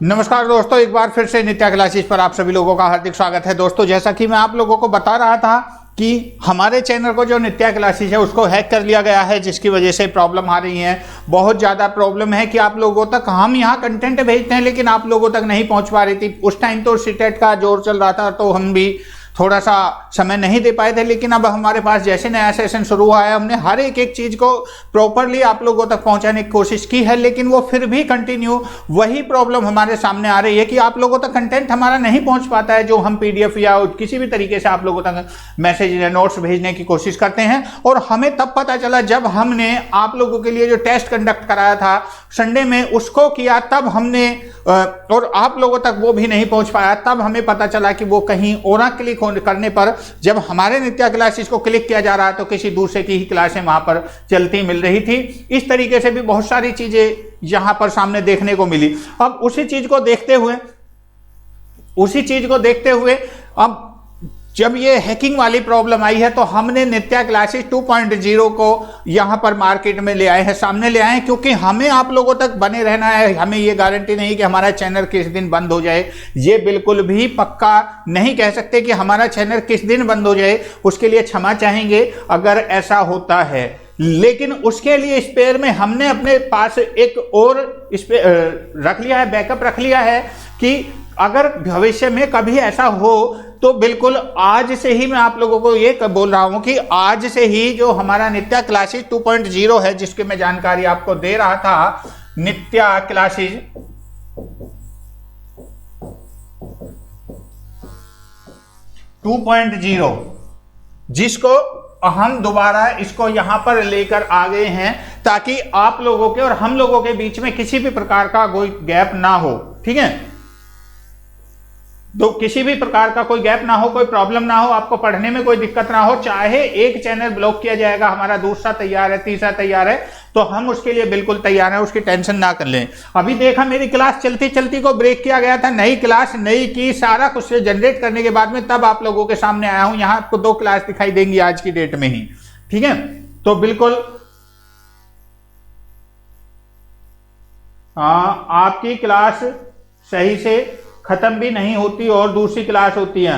नमस्कार दोस्तों, एक बार फिर से नित्या क्लासेस पर आप सभी लोगों का हार्दिक स्वागत है। दोस्तों, जैसा कि मैं आप लोगों को बता रहा था कि हमारे चैनल को जो नित्या क्लासेस है उसको हैक कर लिया गया है, जिसकी वजह से प्रॉब्लम आ रही है। बहुत ज़्यादा प्रॉब्लम है कि आप लोगों तक हम यहाँ कंटेंट भेजते हैं लेकिन आप लोगों तक नहीं पहुँच पा रही थी। उस टाइम तो सीटेट का जोर चल रहा था तो हम भी थोड़ा सा समय नहीं दे पाए थे, लेकिन अब हमारे पास जैसे नया सेशन शुरू हुआ है हमने हर एक चीज़ को प्रॉपरली आप लोगों तक पहुंचाने की कोशिश की है, लेकिन वो फिर भी कंटिन्यू वही प्रॉब्लम हमारे सामने आ रही है कि आप लोगों तक कंटेंट हमारा नहीं पहुंच पाता है, जो हम पीडीएफ या किसी भी तरीके से आप लोगों तक मैसेज या नोट्स भेजने की कोशिश करते हैं। और हमें तब पता चला जब हमने आप लोगों के लिए जो टेस्ट कंडक्ट कराया था संडे में उसको किया, तब हमने और आप लोगों तक वो भी नहीं पहुंच पाया। तब हमें पता चला कि वो कहीं और क्लिक करने पर जब हमारे नित्या क्लासेस को क्लिक किया जा रहा तो किसी दूसरे की ही क्लासें वहां पर चलती मिल रही थी। इस तरीके से भी बहुत सारी चीजें यहां पर सामने देखने को मिली। अब उसी चीज को देखते हुए अब जब ये हैकिंग वाली प्रॉब्लम आई है तो हमने नित्या क्लासेस 2.0 को यहाँ पर मार्केट में ले आए हैं, सामने ले आए हैं, क्योंकि हमें आप लोगों तक बने रहना है। हमें ये गारंटी नहीं कि हमारा चैनल किस दिन बंद हो जाए, ये बिल्कुल भी पक्का नहीं कह सकते कि हमारा चैनल किस दिन बंद हो जाए। उसके लिए क्षमा चाहेंगे अगर ऐसा होता है, लेकिन उसके लिए स्पेयर में हमने अपने पास एक और रख लिया है, बैकअप रख लिया है कि अगर भविष्य में कभी ऐसा हो तो बिल्कुल आज से ही मैं आप लोगों को ये बोल रहा हूं कि आज से ही जो हमारा नित्या क्लासेस 2.0 है, जिसकी मैं जानकारी आपको दे रहा था, नित्या क्लासेस 2.0, जिसको हम दोबारा इसको यहां पर लेकर आ गए हैं ताकि आप लोगों के और हम लोगों के बीच में किसी भी प्रकार का कोई गैप ना हो। ठीक है, तो किसी भी प्रकार का कोई गैप ना हो, कोई प्रॉब्लम ना हो, आपको पढ़ने में कोई दिक्कत ना हो। चाहे एक चैनल ब्लॉक किया जाएगा, हमारा दूसरा तैयार है, तीसरा तैयार है, तो हम उसके लिए बिल्कुल तैयार हैं, उसकी टेंशन ना कर लें। अभी देखा मेरी क्लास चलती चलती को ब्रेक किया गया था, नई क्लास नई की सारा कुछ जनरेट करने के बाद में तब आप लोगों के सामने आया हूं। यहां आपको 2 क्लास दिखाई देंगी आज की डेट में ही। ठीक है, तो बिल्कुल आपकी क्लास सही से खत्म भी नहीं होती और दूसरी क्लास होती है।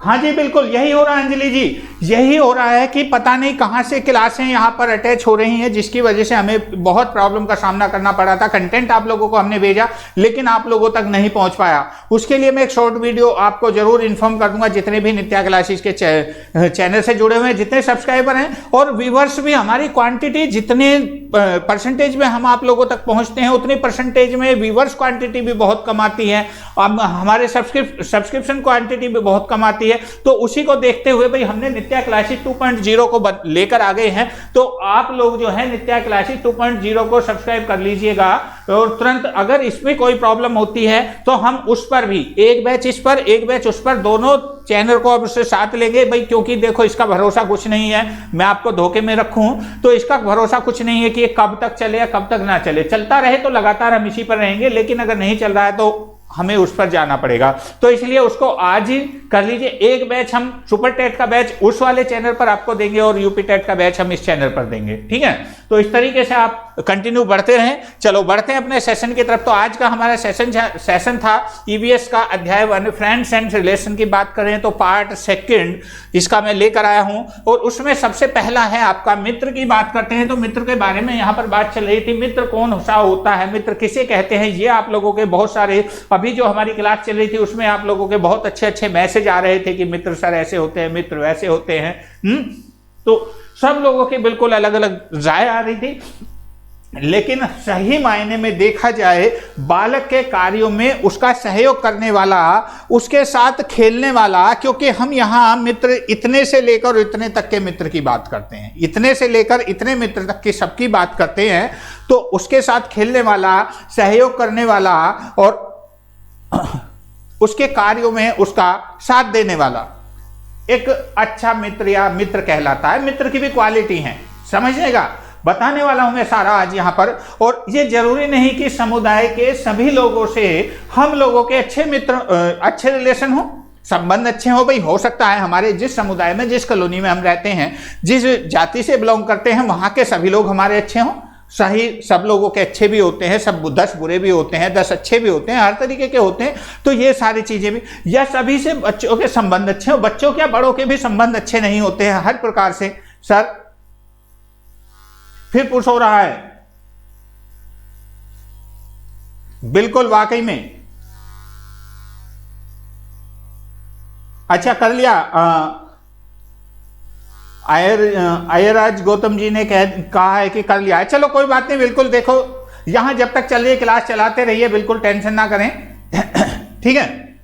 हाँ जी, बिल्कुल यही हो रहा है अंजलि जी, यही हो रहा है कि पता नहीं कहां से क्लासें यहां पर अटैच हो रही हैं, जिसकी वजह से हमें बहुत प्रॉब्लम का सामना करना पड़ा था। कंटेंट आप लोगों को हमने भेजा लेकिन आप लोगों तक नहीं पहुंच पाया। उसके लिए मैं एक शॉर्ट वीडियो आपको जरूर इन्फॉर्म कर दूंगा। जितने भी नित्या क्लासेस के चैनल से जुड़े हुए हैं, जितने सब्सक्राइबर हैं और व्यूवर्स भी, हमारी क्वांटिटी जितने परसेंटेज में हम आप लोगों तक पहुंचते हैं उतनी परसेंटेज में व्यूवर्स क्वांटिटी भी बहुत कम आती है, अब हमारे सब्सक्रिप्शन क्वांटिटी भी बहुत कम आती है। तो उसी को देखते हुए भाई हमने नित्या क्लासेस 2.0 को लेकर आ गए हैं। तो आप लोग जो है नित्या क्लासेस 2.0 को सब्सक्राइब कर लीजिएगा और तुरंत अगर इसमें कोई प्रॉब्लम होती है तो हम उस पर भी एक बैच इस पर एक बैच उस पर, दोनों चैनल को अब उससे साथ लेंगे भाई, क्योंकि देखो इसका भरोसा कुछ नहीं है, मैं आपको धोखे में रखूं तो इसका भरोसा कुछ नहीं है कि ये कब तक चले या कब तक ना चले। चलता रहे तो लगातार हम इसी पर रहेंगे, लेकिन अगर नहीं चल रहा है तो हमें उस पर जाना पड़ेगा। तो इसलिए उसको आज ही कर लीजिए। एक बैच हम सुपर टेट का बैच उस वाले चैनल पर आपको देंगे और यूपी टेट का बैच हम इस चैनल पर देंगे। ठीक है, तो इस तरीके से आप कंटिन्यू बढ़ते रहें। चलो बढ़ते हैं अपने सेशन की तरफ। तो आज का हमारा सेशन था ईवीएस का अध्याय 1, फ्रेंड्स एंड रिलेशन की बात करें तो पार्ट 2 इसका मैं लेकर आया हूं। और उसमें सबसे पहला है आपका मित्र की बात करते हैं। तो मित्र के बारे में यहां पर बात चल रही थी, मित्र कौन सा होता है, मित्र किसे कहते हैं, ये आप लोगों के बहुत सारे, अभी जो हमारी क्लास चल रही थी उसमें आप लोगों के बहुत अच्छे अच्छे मैसेज आ रहे थे कि मित्र सर ऐसे होते हैं, मित्र वैसे होते हैं। तो सब लोगों की बिल्कुल अलग अलग राय आ रही थी, लेकिन सही मायने में देखा जाए बालक के कार्यों में उसका सहयोग करने वाला, उसके साथ खेलने वाला, क्योंकि हम यहाँ मित्र इतने से लेकर इतने तक के मित्र की बात करते हैं, इतने से लेकर इतने मित्र तक की सबकी बात करते हैं। तो उसके साथ खेलने वाला, सहयोग करने वाला और उसके कार्यों में उसका साथ देने वाला एक अच्छा मित्र या मित्र कहलाता है। मित्र की भी क्वालिटी है, समझिएगा, बताने वाला हूं मैं सारा आज यहां पर। और ये जरूरी नहीं कि समुदाय के सभी लोगों से हम लोगों के अच्छे मित्र, अच्छे रिलेशन हो, संबंध अच्छे हो। भाई हो सकता है हमारे जिस समुदाय में, जिस कॉलोनी में हम रहते हैं, जिस जाति से बिलोंग करते हैं, वहां के सभी लोग हमारे अच्छे हों, सही, सब लोगों के अच्छे भी होते हैं, सब 10 बुरे भी होते हैं, 10 अच्छे भी होते हैं, हर तरीके के होते हैं। तो ये सारी चीजें भी, या सभी से बच्चों के संबंध अच्छे हो, बच्चों क्या बड़ों के भी संबंध अच्छे नहीं होते हैं हर प्रकार से। सर फिर पुश हो रहा है, बिल्कुल वाकई में। अच्छा कर लिया। आयराज गौतम जी ने कहा है कि कर लिया है, चलो कोई बात नहीं, बिल्कुल। देखो यहां जब तक चल रही है क्लास चलाते रहिए, बिल्कुल टेंशन ना करें। ठीक है।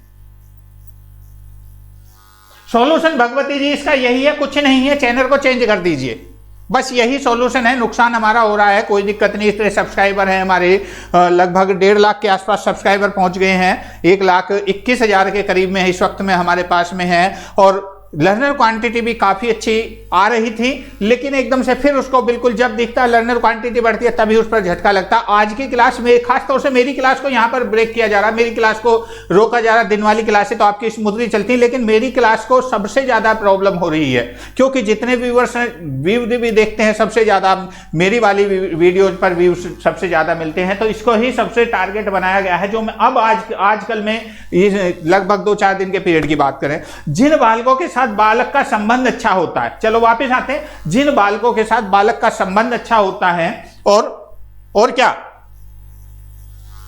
सॉल्यूशन भगवती जी इसका यही है, कुछ नहीं है, चैनल को चेंज कर दीजिए, बस यही सॉल्यूशन है। नुकसान हमारा हो रहा है, कोई दिक्कत नहीं। इतने सब्सक्राइबर हैं हमारे, लगभग 1.5 लाख के आसपास सब्सक्राइबर पहुंच गए हैं, 1,21,000 के करीब में इस वक्त में हमारे पास में है। और लर्नर क्वांटिटी भी काफी अच्छी आ रही थी, लेकिन एकदम से फिर उसको बिल्कुल जब दिखता है लर्नर क्वांटिटी बढ़ती है तभी उस पर झटका लगता है। आज की क्लास में खास तौर से मेरी क्लास को यहां पर ब्रेक किया जा रहा है, मेरी क्लास को रोका जा रहा है। दिन वाली क्लासें तो आपकी स्मूथली चलती है, लेकिन मेरी क्लास को सबसे ज्यादा प्रॉब्लम हो रही है, क्योंकि जितने व्यूवर्स व्यू भी देखते हैं सबसे ज्यादा मेरी वाली वीडियो पर व्यू सबसे ज्यादा मिलते हैं। तो इसको ही सबसे टारगेट बनाया गया है, जो मैं अब आजकल में लगभग 2-4 दिन के पीरियड की बात करें, जिन बालकों के बालक का संबंध अच्छा होता है, चलो वापस आते हैं, जिन बालकों के साथ बालक का संबंध अच्छा होता है, और क्या,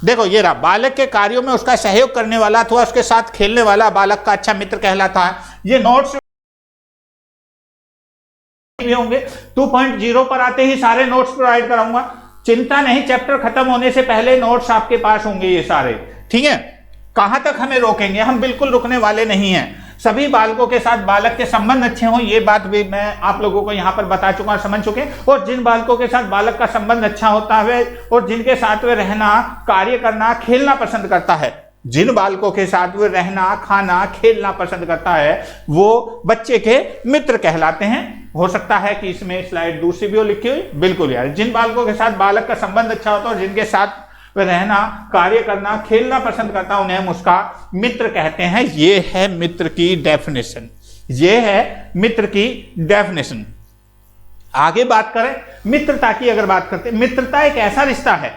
देखो ये रहा, बालक के कार्यों में उसका सहयोग करने वाला अथवा उसके साथ खेलने वाला बालक का अच्छा मित्र कहलाता है। ये नोट्स भी होंगे, 2.0 पर आते ही सारे नोट्स प्रोवाइड कराऊंगा, चिंता नहीं, चैप्टर खत्म होने से पहले नोट्स आपके पास होंगे ये सारे। ठीक है। कहां तक हमें रोकेंगे, हम बिल्कुल रुकने वाले नहीं हैं। सभी बालकों के साथ बालक के संबंध अच्छे हों, ये बात भी मैं आप लोगों को यहां पर बता चुका और समझ चुके। और जिन बालकों के साथ बालक का संबंध अच्छा होता है और जिनके साथ वे रहना, कार्य करना, खेलना पसंद करता है, जिन बालकों के साथ वे रहना, खाना, खेलना पसंद करता है, वो बच्चे के मित्र कहलाते हैं। हो सकता है कि इसमें स्लाइड दूसरी भी हो लिखी हुई, बिल्कुल यार। जिन बालकों के साथ बालक का संबंध अच्छा होता है और जिनके साथ रहना, कार्य करना, खेलना पसंद करता है, उन्हें हम उसका मित्र कहते हैं। ये है मित्र की डेफिनेशन, ये है मित्र की डेफिनेशन। आगे बात करें मित्रता की, अगर बात करते हैं, मित्रता एक ऐसा रिश्ता है,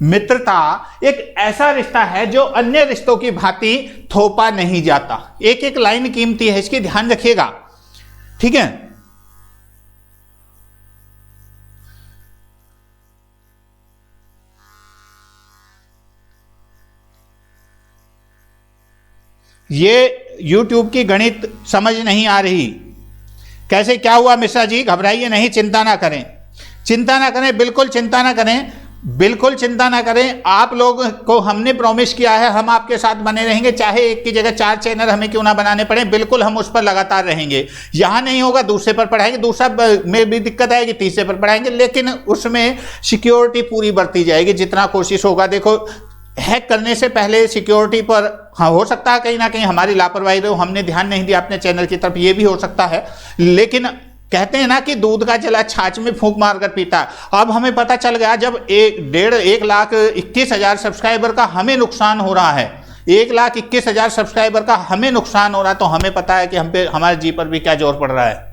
मित्रता एक ऐसा रिश्ता है जो अन्य रिश्तों की भांति थोपा नहीं जाता। एक एक लाइन कीमती है, इसकी ध्यान रखिएगा। ठीक है। ये YouTube की गणित समझ नहीं आ रही, कैसे क्या हुआ मिश्रा जी, घबराइए नहीं, चिंता ना करें, चिंता ना करें, बिल्कुल चिंता ना करें, बिल्कुल चिंता ना करें। आप लोग को हमने प्रॉमिस किया है, हम आपके साथ बने रहेंगे, चाहे एक की जगह 4 चैनल हमें क्यों ना बनाने पड़े, बिल्कुल हम उस पर लगातार रहेंगे। यहां नहीं होगा दूसरे पर पढ़ाएंगे, दूसरा में भी दिक्कत आएगी, तीसरे पर पढ़ाएंगे, लेकिन उसमें सिक्योरिटी पूरी बरती जाएगी जितना कोशिश होगा। देखो हैक करने से पहले सिक्योरिटी पर, हाँ हो सकता है कहीं ना कहीं हमारी लापरवाही रही हो, हमने ध्यान नहीं दिया अपने चैनल की तरफ, ये भी हो सकता है। लेकिन कहते हैं ना कि दूध का जला छाछ में फूंक मारकर पीता। अब हमें पता चल गया, जब 1,21,000 सब्सक्राइबर का हमें नुकसान हो रहा है, 1,21,000 सब्सक्राइबर का हमें नुकसान हो रहा है, तो हमें पता है कि हम पे, हमारे जी पर भी क्या जोर पड़ रहा है।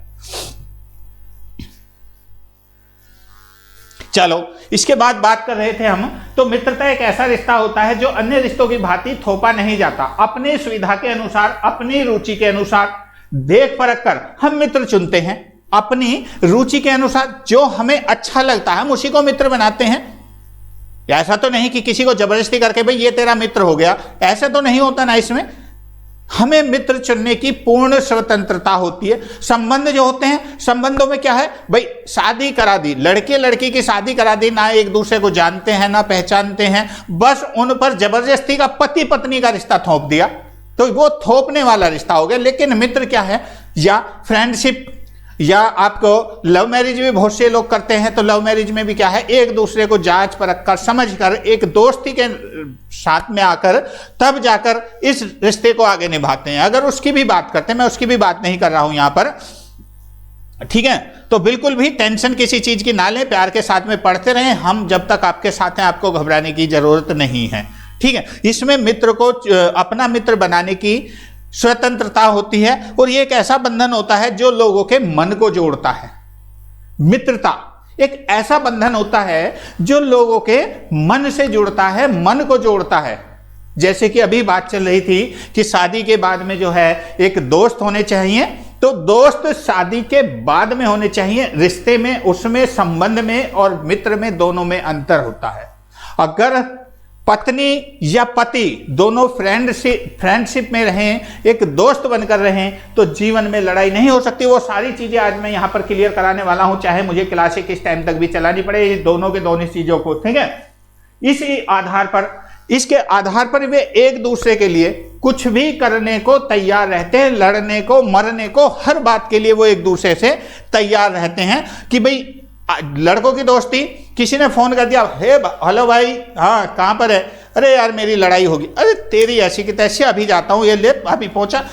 चलो इसके बाद बात कर रहे थे हम, तो मित्रता एक ऐसा रिश्ता होता है जो अन्य रिश्तों की भांति थोपा नहीं जाता। अपनी सुविधा के अनुसार, अपनी रुचि के अनुसार देख परख कर हम मित्र चुनते हैं, अपनी रुचि के अनुसार जो हमें अच्छा लगता है हम उसी को मित्र बनाते हैं। ऐसा तो नहीं कि किसी को जबरदस्ती करके भाई ये तेरा मित्र हो गया, ऐसा तो नहीं होता ना। इसमें हमें मित्र चुनने की पूर्ण स्वतंत्रता होती है। संबंध जो होते हैं, संबंधों में क्या है भाई, शादी करा दी, लड़के लड़की की शादी करा दी, ना एक दूसरे को जानते हैं ना पहचानते हैं, बस उन पर जबरदस्ती का पति पत्नी का रिश्ता थोप दिया, तो वो थोपने वाला रिश्ता हो गया। लेकिन मित्र क्या है, या फ्रेंडशिप, या आपको लव मैरिज भी बहुत से लोग करते हैं, तो लव मैरिज में भी क्या है, एक दूसरे को जांच परख कर, समझ कर, एक दोस्ती के साथ में आकर तब जाकर इस रिश्ते को आगे निभाते हैं। अगर उसकी भी बात करते हैं, मैं उसकी भी बात नहीं कर रहा हूं यहां पर, ठीक है, तो बिल्कुल भी टेंशन किसी चीज की ना लें, प्यार के साथ में पढ़ते रहें, हम जब तक आपके साथ हैं आपको घबराने की जरूरत नहीं है। ठीक है। इसमें मित्र को अपना मित्र बनाने की स्वतंत्रता होती है, और ये एक ऐसा बंधन होता है जो लोगों के मन को जोड़ता है। मित्रता एक ऐसा बंधन होता है जो लोगों के मन से जुड़ता है, मन को जोड़ता है। जैसे कि अभी बात चल रही थी कि शादी के बाद में जो है एक दोस्त होने चाहिए, तो दोस्त शादी के बाद में होने चाहिए। रिश्ते में, उसमें, संबंध में और मित्र में, दोनों में अंतर होता है। अगर पत्नी या पति दोनों फ्रेंडशिप में रहें, एक दोस्त बनकर रहें, तो जीवन में लड़ाई नहीं हो सकती। वो सारी चीजें आज मैं यहां पर क्लियर कराने वाला हूं, चाहे मुझे क्लासें किस टाइम तक भी चलानी पड़े, दोनों के दोनों चीजों को, ठीक है। इसके आधार पर वे एक दूसरे के लिए कुछ भी करने को तैयार रहते हैं, लड़ने को, मरने को, हर बात के लिए वो एक दूसरे से तैयार रहते हैं। कि भाई लड़कों की दोस्ती, किसी ने फोन कर दिया, हे हेलो भाई, हाँ कहाँ पर है, अरे यार मेरी लड़ाई होगी, अरे तेरी ऐसी की तैसी, अभी जाता हूँ, ये ले अभी पहुंचा।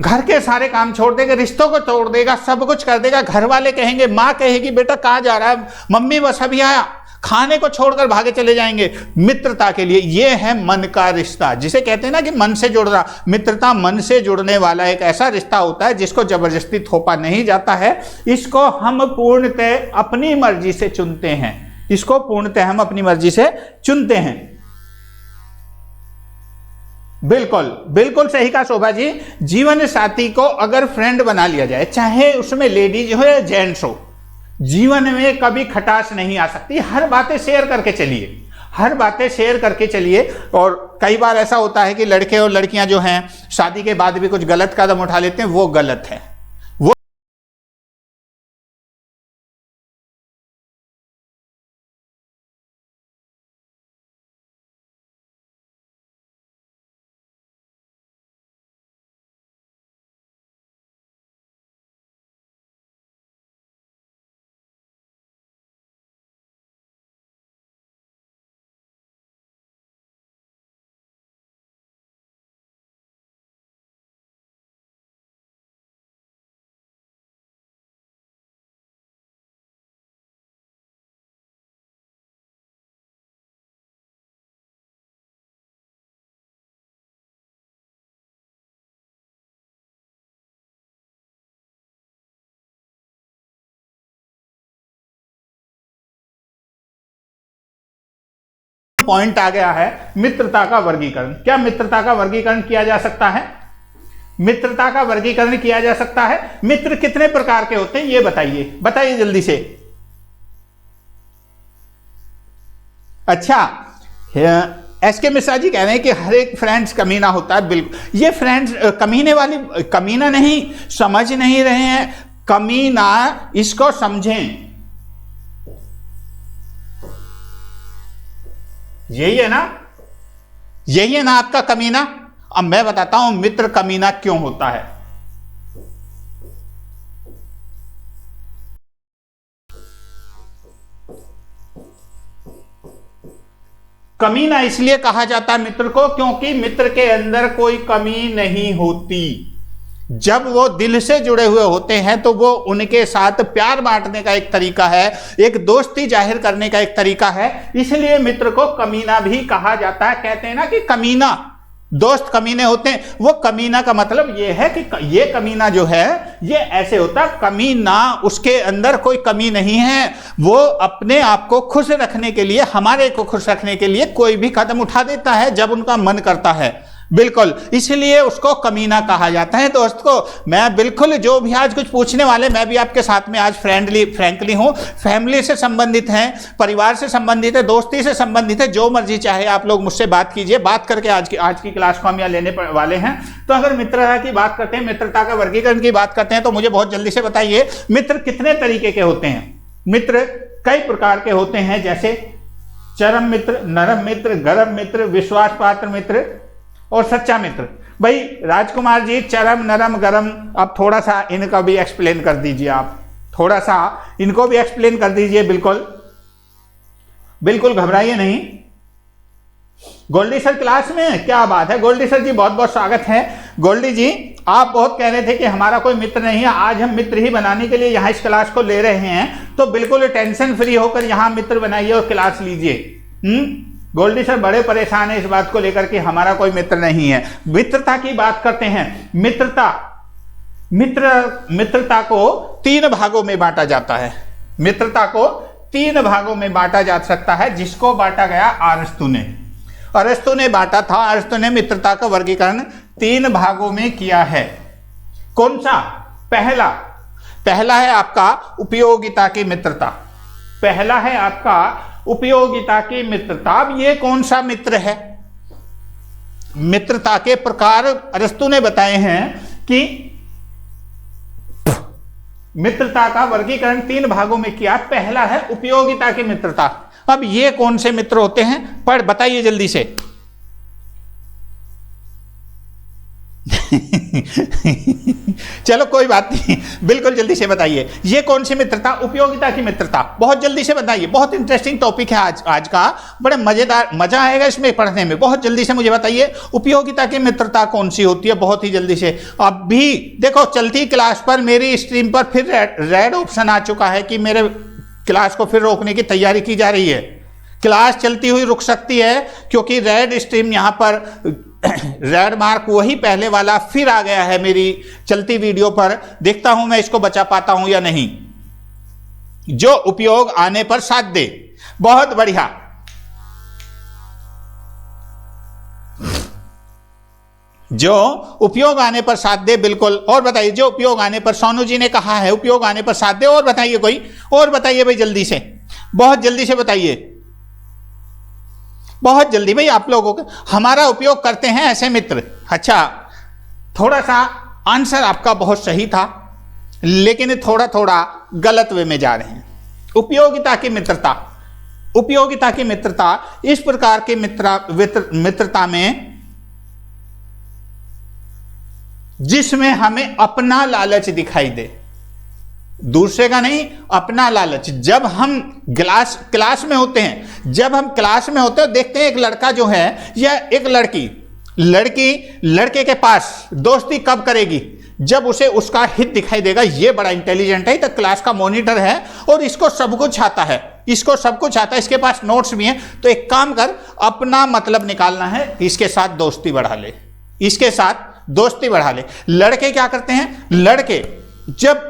घर के सारे काम छोड़ देगा, रिश्तों को तोड़ देगा, सब कुछ कर देगा। घर वाले कहेंगे, माँ कहेगी बेटा कहाँ जा रहा है, मम्मी बस अभी आया, खाने को छोड़कर भागे चले जाएंगे मित्रता के लिए। ये है मन का रिश्ता, जिसे कहते हैं ना कि मन से जुड़ रहा। मित्रता मन से जुड़ने वाला एक ऐसा रिश्ता होता है जिसको जबरदस्ती थोपा नहीं जाता है। इसको हम पूर्णतः अपनी मर्जी से चुनते हैं, इसको पूर्णतः हम अपनी मर्जी से चुनते हैं। बिल्कुल बिल्कुल सही कहा शोभा जी। जीवन साथी को अगर फ्रेंड बना लिया जाए, चाहे उसमें लेडीज हो या जेंट्स हो, जीवन में कभी खटास नहीं आ सकती। हर बातें शेयर करके चलिए, हर बातें शेयर करके चलिए। और कई बार ऐसा होता है कि लड़के और लड़कियां जो हैं शादी के बाद भी कुछ गलत कदम उठा लेते हैं, वो गलत है। वो पॉइंट आ गया है मित्रता का वर्गीकरण। क्या मित्रता का वर्गीकरण किया जा सकता है? मित्रता का वर्गीकरण किया जा सकता है। मित्र कितने प्रकार के होते हैं ये बताइए, बताइए जल्दी से। अच्छा, एसके मिश्रा जी कह रहे हैं कि हर एक फ्रेंड्स कमीना होता है। बिल्कुल, ये फ्रेंड्स कमीने वाली, कमीना नहीं, समझ नहीं रहे हैं। कमीना इसको समझें, यही है ना, यही है ना आपका कमीना। अब मैं बताता हूं मित्र कमीना क्यों होता है। कमीना इसलिए कहा जाता है मित्र को क्योंकि मित्र के अंदर कोई कमी नहीं होती। जब वो दिल से जुड़े हुए होते हैं तो वो उनके साथ प्यार बांटने का एक तरीका है, एक दोस्ती जाहिर करने का एक तरीका है। इसलिए मित्र को कमीना भी कहा जाता है। कहते हैं ना कि कमीना, दोस्त कमीने होते हैं। वो कमीना का मतलब ये है कि ये कमीना जो है ये ऐसे होता है, कमीना उसके अंदर कोई कमी नहीं है। वो अपने आप को खुश रखने के लिए, हमारे को खुश रखने के लिए कोई भी कदम उठा देता है जब उनका मन करता है। बिल्कुल, इसलिए उसको कमीना कहा जाता है। दोस्त को मैं बिल्कुल, जो भी आज कुछ पूछने वाले, मैं भी आपके साथ में आज फ्रैंकली हूँ। फैमिली से संबंधित हैं, परिवार से संबंधित है, दोस्ती से संबंधित है, जो मर्जी चाहे आप लोग मुझसे बात कीजिए। बात करके आज की क्लास को हम यहाँ लेने वाले हैं। तो अगर मित्रता की बात करते हैं, मित्रता का वर्गीकरण की बात करते हैं, तो मुझे बहुत जल्दी से बताइए मित्र कितने तरीके के होते हैं। मित्र कई प्रकार के होते हैं, जैसे चरम मित्र, नरम मित्र, गरम मित्र, विश्वास पात्र मित्र और सच्चा मित्र। भाई राजकुमार जी, चरम, नरम, गरम, अब थोड़ा सा इनका भी एक्सप्लेन कर दीजिए। आप थोड़ा सा इनको भी एक्सप्लेन कर दीजिए। बिल्कुल बिल्कुल घबराइए नहीं। गोल्डी सर क्लास में, क्या बात है। गोल्डी सर जी बहुत बहुत स्वागत है। गोल्डी जी, आप बहुत कह रहे थे कि हमारा कोई मित्र नहीं है, आज हम मित्र ही बनाने के लिए यहाँ इस क्लास को ले रहे हैं। तो बिल्कुल टेंशन फ्री होकर यहाँ मित्र बनाइए और क्लास लीजिए। गोल्डी सर बड़े परेशान है इस बात को लेकर कि हमारा कोई मित्र नहीं है। मित्रता की बात करते हैं। मित्रता को 3 भागों में बांटा जाता है। मित्रता को तीन भागों में बांटा जा सकता है, जिसको बांटा गया अरस्तु ने। अरस्तु ने बांटा था, अरस्तु ने मित्रता का वर्गीकरण तीन भागों में किया है। कौन सा? पहला है आपका उपयोगिता की मित्रता। पहला है आपका उपयोगिता की मित्रता। अब ये कौन सा मित्र है? मित्रता के प्रकार अरस्तु ने बताए हैं कि मित्रता का वर्गीकरण तीन भागों में किया। पहला है उपयोगिता की मित्रता। अब ये कौन से मित्र होते हैं? बताइए जल्दी से। चलो कोई बात नहीं, बिल्कुल जल्दी से बताइए, ये कौन सी मित्रता? उपयोगिता की मित्रता। बहुत जल्दी से बताइए, बहुत इंटरेस्टिंग टॉपिक है आज का, बड़े मजेदार, मजा आएगा इसमें पढ़ने में। बहुत जल्दी से मुझे बताइए, उपयोगिता की मित्रता कौन सी होती है? बहुत ही जल्दी से। अब भी देखो, चलती क्लास पर मेरी स्ट्रीम पर फिर रेड ऑप्शन आ चुका है कि मेरे क्लास को फिर रोकने की तैयारी की जा रही है। क्लास चलती हुई रुक सकती है क्योंकि रेड स्ट्रीम यहां पर रेड मार्क वही पहले वाला फिर आ गया है मेरी चलती वीडियो पर। देखता हूं मैं इसको बचा पाता हूं या नहीं। जो उपयोग आने पर साथ दे। बहुत बढ़िया। जो उपयोग आने पर साथ दे, बिल्कुल। और बताइए, जो उपयोग आने पर, सोनू जी ने कहा है उपयोग आने पर साथ दे। और बताइए कोई और, बताइए भाई जल्दी से, बहुत जल्दी से बताइए, बहुत जल्दी भाई। आप लोगों को हमारा उपयोग करते हैं ऐसे मित्र। अच्छा, थोड़ा सा आंसर आपका बहुत सही था, लेकिन थोड़ा थोड़ा गलत वे में जा रहे हैं। उपयोगिता की मित्रता, उपयोगिता की मित्रता इस प्रकार की मित्रता में जिसमें हमें अपना लालच दिखाई दे, दूसरे का नहीं, अपना लालच। जब हम क्लास में होते हैं, जब हम क्लास में होते हैं, देखते हैं एक लड़का जो है या एक लड़की लड़के के पास दोस्ती कब करेगी? जब उसे उसका हित दिखाई देगा। ये बड़ा इंटेलिजेंट है, तो क्लास का मॉनिटर है और इसको सब कुछ आता है, इसको सब कुछ आता है, इसके पास नोट्स भी हैं। तो एक काम कर, अपना मतलब निकालना है, इसके साथ दोस्ती बढ़ा ले, इसके साथ दोस्ती बढ़ा ले। लड़के क्या करते हैं? लड़के जब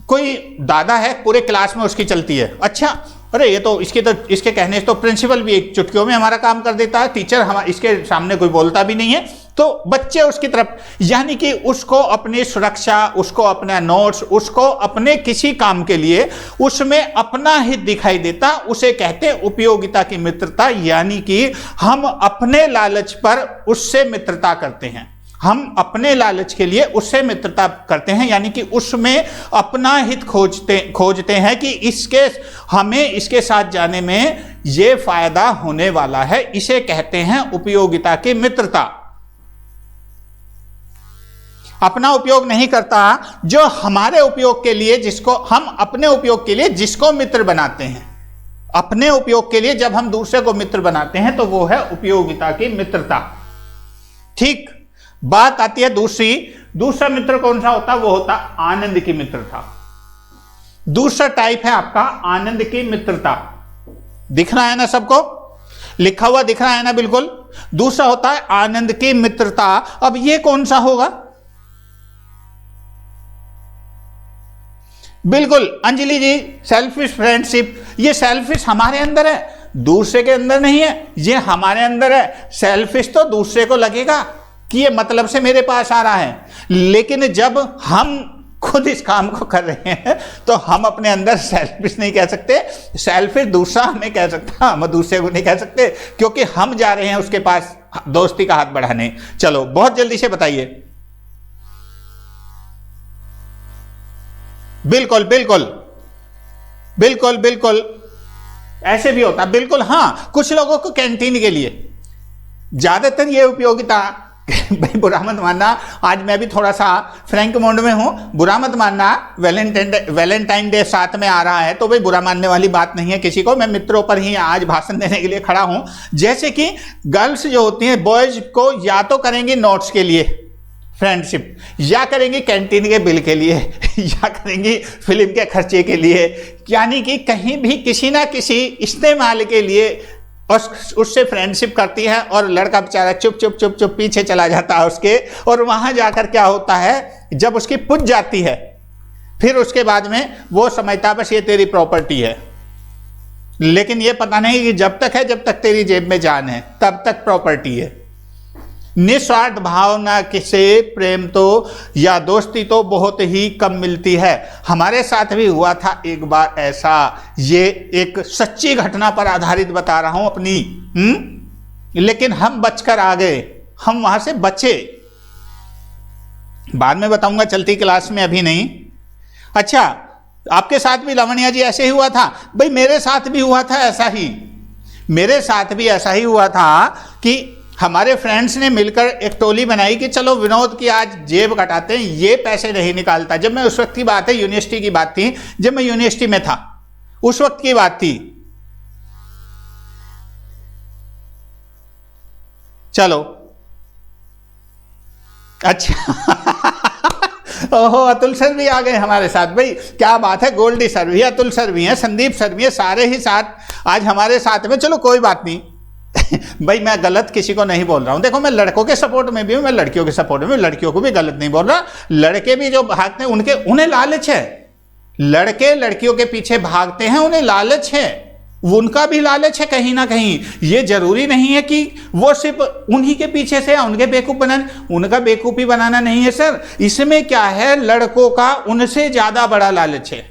कोई दादा है, पूरे क्लास में उसकी चलती है, अच्छा अरे ये तो इसके कहने से तो प्रिंसिपल भी एक चुटकियों में हमारा काम कर देता है, टीचर इसके सामने कोई बोलता भी नहीं है, तो बच्चे उसकी तरफ, यानी कि उसको अपनी सुरक्षा, उसको अपना नोट्स, उसको अपने किसी काम के लिए उसमें अपना हित दिखाई देता, उसे कहते हैं उपयोगिता की मित्रता। यानी कि हम अपने लालच पर उससे मित्रता करते हैं, हम अपने लालच के लिए उससे मित्रता करते हैं, यानी कि उसमें अपना हित खोजते हैं कि हमें इसके साथ जाने में ये फायदा होने वाला है। इसे कहते हैं उपयोगिता की मित्रता। अपना उपयोग नहीं करता, जो हमारे उपयोग के लिए, जिसको हम अपने उपयोग के लिए जिसको मित्र बनाते हैं, अपने उपयोग के लिए जब हम दूसरे को मित्र बनाते हैं तो वो है उपयोगिता की मित्रता। ठीक, बात आती है दूसरा मित्र कौन सा होता? वो होता आनंद की मित्रता। दूसरा टाइप है आपका आनंद की मित्रता। दिख रहा है ना सबको? लिखा हुआ दिख रहा है ना? बिल्कुल। दूसरा होता है आनंद की मित्रता। अब ये कौन सा होगा? बिल्कुल अंजलि जी, सेल्फिश फ्रेंडशिप। ये सेल्फिश हमारे अंदर है, दूसरे के अंदर नहीं है, ये हमारे अंदर है। सेल्फिश तो दूसरे को लगेगा कि ये मतलब से मेरे पास आ रहा है, लेकिन जब हम खुद इस काम को कर रहे हैं तो हम अपने अंदर सेल्फिश नहीं कह सकते। सेल्फिश दूसरा हमें कह सकता, हम दूसरे को नहीं कह सकते, क्योंकि हम जा रहे हैं उसके पास दोस्ती का हाथ बढ़ाने। चलो बहुत जल्दी से बताइए। बिल्कुल बिल्कुल बिल्कुल बिल्कुल, ऐसे भी होता, बिल्कुल। हाँ, कुछ लोगों को कैंटीन के लिए, ज्यादातर ये उपयोगिता, भाई बुरा मत मानना, आज मैं भी थोड़ा सा फ्रैंक मोड में हूं, बुरा मत मानना। वैलेंटाइन डे साथ में आ रहा है, तो भाई बुरा मानने वाली बात नहीं है किसी को। मैं मित्रों पर ही आज भाषण देने के लिए खड़ा हूं। जैसे कि गर्ल्स जो होती हैं, बॉयज को या तो करेंगी नोट्स के लिए फ्रेंडशिप, या करेंगी कैंटीन के बिल के लिए, या करेंगी फिल्म के खर्चे के लिए, यानी कि कहीं भी किसी ना किसी इस्तेमाल के लिए उससे फ्रेंडशिप करती है। और लड़का बेचारा चुप चुप चुप चुप पीछे चला जाता है उसके, और वहां जाकर क्या होता है, जब उसकी पुज जाती है, फिर उसके बाद में वो समझता बस ये तेरी प्रॉपर्टी है, लेकिन ये पता नहीं कि जब तक है, जब तक तेरी जेब में जान है, तब तक प्रॉपर्टी है। निस्वार्थ भावना से प्रेम तो या दोस्ती तो बहुत ही कम मिलती है। हमारे साथ भी हुआ था एक बार ऐसा, ये एक सच्ची घटना पर आधारित बता रहा हूं अपनी। लेकिन हम बचकर आ गए, हम वहां से बचे, बाद में बताऊंगा चलती क्लास में, अभी नहीं। अच्छा, आपके साथ भी लावण्या जी ऐसे ही हुआ था? भाई मेरे साथ भी हुआ था ऐसा ही, मेरे साथ भी ऐसा ही हुआ था कि हमारे फ्रेंड्स ने मिलकर एक टोली बनाई कि चलो विनोद की आज जेब कटाते हैं, ये पैसे नहीं निकालता। जब मैं उस वक्त की बात है, यूनिवर्सिटी की बात थी, जब मैं यूनिवर्सिटी में था, उस वक्त की बात थी। चलो अच्छा ओहो, अतुल सर भी आ गए हमारे साथ। भाई क्या बात है, गोल्डी सर भी, अतुल सर भी हैं, संदीप सर भी हैं, सारे ही साथ आज हमारे साथ में। चलो कोई बात नहीं भाई मैं गलत किसी को नहीं बोल रहा हूं। देखो मैं लड़कों के सपोर्ट में भी हूं, मैं लड़कियों के सपोर्ट में, लड़कियों को भी गलत नहीं बोल रहा। लड़के भी जो भागते हैं उन्हें लालच है, लड़के लड़कियों के पीछे भागते हैं, उन्हें लालच है, उनका भी लालच है कहीं ना कहीं। ये जरूरी नहीं है कि वो सिर्फ उन्हीं के पीछे से उनके बेवकूफ बनाने, उनका बेवकूफी बनाना नहीं है सर। इसमें क्या है, लड़कों का उनसे ज्यादा बड़ा लालच है,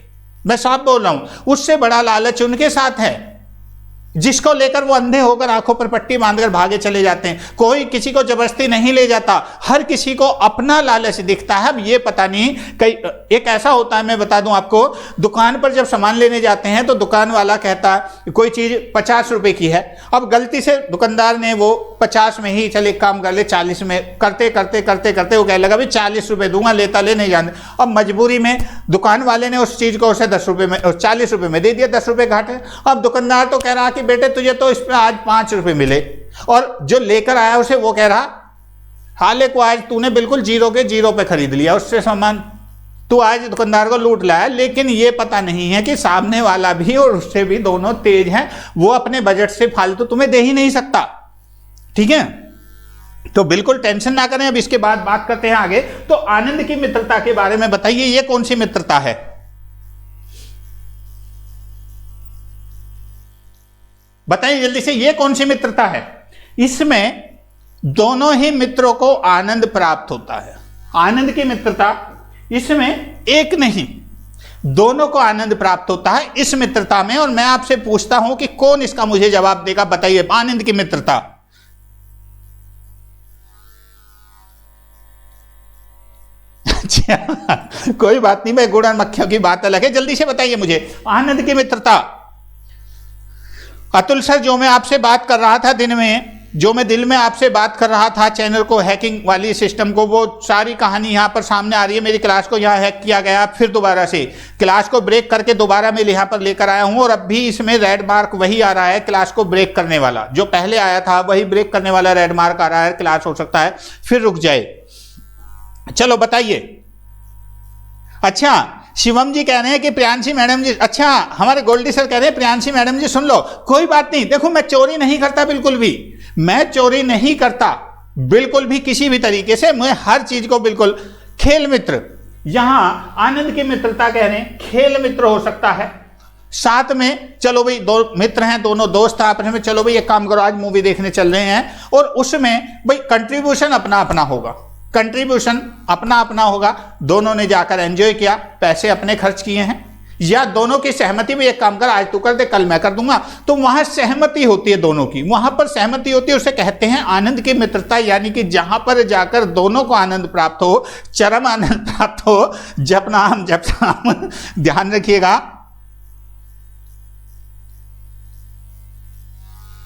मैं साफ बोल रहा हूं, उससे बड़ा लालच उनके साथ है, जिसको लेकर वो अंधे होकर आंखों पर पट्टी बांधकर भागे चले जाते हैं। कोई किसी को जबरदस्ती नहीं ले जाता, हर किसी को अपना लालच दिखता है। अब ये पता नहीं, कई एक ऐसा होता है, मैं बता दूं आपको, दुकान पर जब सामान लेने जाते हैं तो दुकान वाला कहता है कोई चीज 50 रुपए की है, अब गलती से दुकानदार ने वो 50 में ही, चल एक काम कर ले 40 में, करते करते करते करते वो कहने लगा भाई 40 रुपए दूंगा, लेता ले नहीं जाने। अब मजबूरी में दुकान वाले ने उस चीज को उसे 10 रुपए में, 40 रुपए में दे दिया, 10 रुपए घाटे। अब दुकानदार तो कह रहा कि बेटे तुझे तो इसमें आज 5 रुपए मिले, और जो लेकर आया उसे वो कह रहा हाले को आज तूने बिल्कुल जीरो के जीरो पे खरीद लिया उससे सामान, तू आज दुकानदार को लूट लाया। लेकिन ये पता नहीं है कि सामने वाला भी और उससे भी दोनों तेज हैं, वो अपने बजट से फालतू तुम्हें दे ही नहीं सकता। ठीक है, तो बिल्कुल टेंशन ना करें। अब इसके बाद बात करते हैं आगे। तो आनंद की मित्रता के बारे में बताइए, ये कौन सी मित्रता है? बताइए जल्दी से, ये कौन सी मित्रता है? इसमें दोनों ही मित्रों को आनंद प्राप्त होता है। आनंद की मित्रता, इसमें एक नहीं, दोनों को आनंद प्राप्त होता है इस मित्रता में। और मैं आपसे पूछता हूं कि कौन इसका मुझे जवाब देगा, बताइए। आनंद की मित्रता, अच्छा कोई बात नहीं, मैं गुड़ और मक्खियों की बात अलग है। जल्दी से बताइए मुझे, आनंद की मित्रता। अतुल सर, जो मैं आपसे बात कर रहा था दिन में, जो मैं दिल में आपसे बात कर रहा था, चैनल को हैकिंग वाली सिस्टम को, वो सारी कहानी यहां पर सामने आ रही है। मेरी क्लास को यहां हैक किया गया, फिर दोबारा से क्लास को ब्रेक करके दोबारा मैं यहां पर लेकर आया हूं, और अब भी इसमें रेड मार्क वही आ रहा है, क्लास को ब्रेक करने वाला। जो पहले आया था वही ब्रेक करने वाला रेड मार्क आ रहा है। क्लास हो सकता है फिर रुक जाए। चलो बताइए। अच्छा, शिवम जी कह रहे हैं कि प्रियांशी मैडम जी, अच्छा हमारे गोल्डी सर कह रहे हैं प्रियांशी मैडम जी सुन लो। कोई बात नहीं, देखो मैं चोरी नहीं करता, बिल्कुल भी मैं चोरी नहीं करता, बिल्कुल भी किसी भी तरीके से। मैं हर चीज को बिल्कुल, खेल मित्र, यहां आनंद की मित्रता कह रहे हैं, खेल मित्र हो सकता है। साथ में चलो भाई, दो मित्र हैं, दोनों दोस्त हैं आपस में, चलो भाई एक काम करो, आज मूवी देखने चल रहे हैं, और उसमें भाई कंट्रीब्यूशन अपना अपना होगा, कंट्रीब्यूशन अपना अपना होगा। दोनों ने जाकर एंजॉय किया, पैसे अपने खर्च किए हैं, या दोनों की सहमति में एक काम कर, आज तू कर दे कल मैं कर दूंगा, तो वहां सहमति होती है दोनों की, वहां पर सहमति होती है। उसे कहते हैं आनंद की मित्रता। यानी कि जहां पर जाकर दोनों को आनंद प्राप्त हो, चरम आनंद प्राप्त हो। जप नाम जप नाम, ध्यान रखिएगा,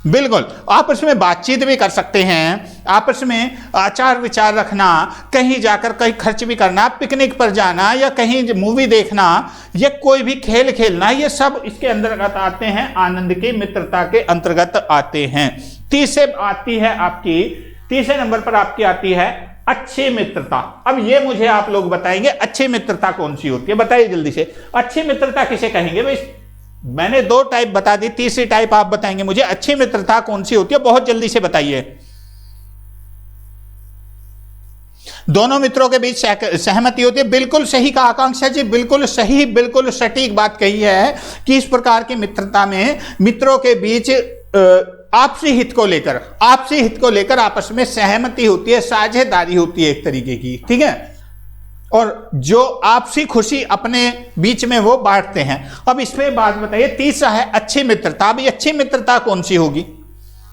बिल्कुल आपस में बातचीत भी कर सकते हैं, आपस में आचार विचार रखना, कहीं जाकर कहीं खर्च भी करना, पिकनिक पर जाना या कहीं मूवी देखना या कोई भी खेल खेलना, ये सब इसके अंतर्गत आते हैं, आनंद की मित्रता के अंतर्गत आते हैं। तीसरे नंबर पर आपकी आती है अच्छी मित्रता। अब ये मुझे आप लोग बताएंगे अच्छी मित्रता कौन सी होती है, बताइए जल्दी से। अच्छी मित्रता किसे कहेंगे भाई? मैंने 2 टाइप बता दी, तीसरी टाइप आप बताएंगे मुझे। अच्छी मित्रता कौन सी होती है, बहुत जल्दी से बताइए। दोनों मित्रों के बीच सहमति होती है। बिल्कुल सही कहा आकांक्षा जी, बिल्कुल सही, बिल्कुल सटीक बात कही है कि इस प्रकार की मित्रता में मित्रों के बीच आपसी हित को लेकर आपस में सहमति होती है, साझेदारी होती है एक तरीके की, ठीक है, और जो आपसी खुशी अपने बीच में वो बांटते हैं। अब इस पे बात बताइए। तीसरा है अच्छी मित्रता। अभी अच्छी मित्रता कौन सी होगी?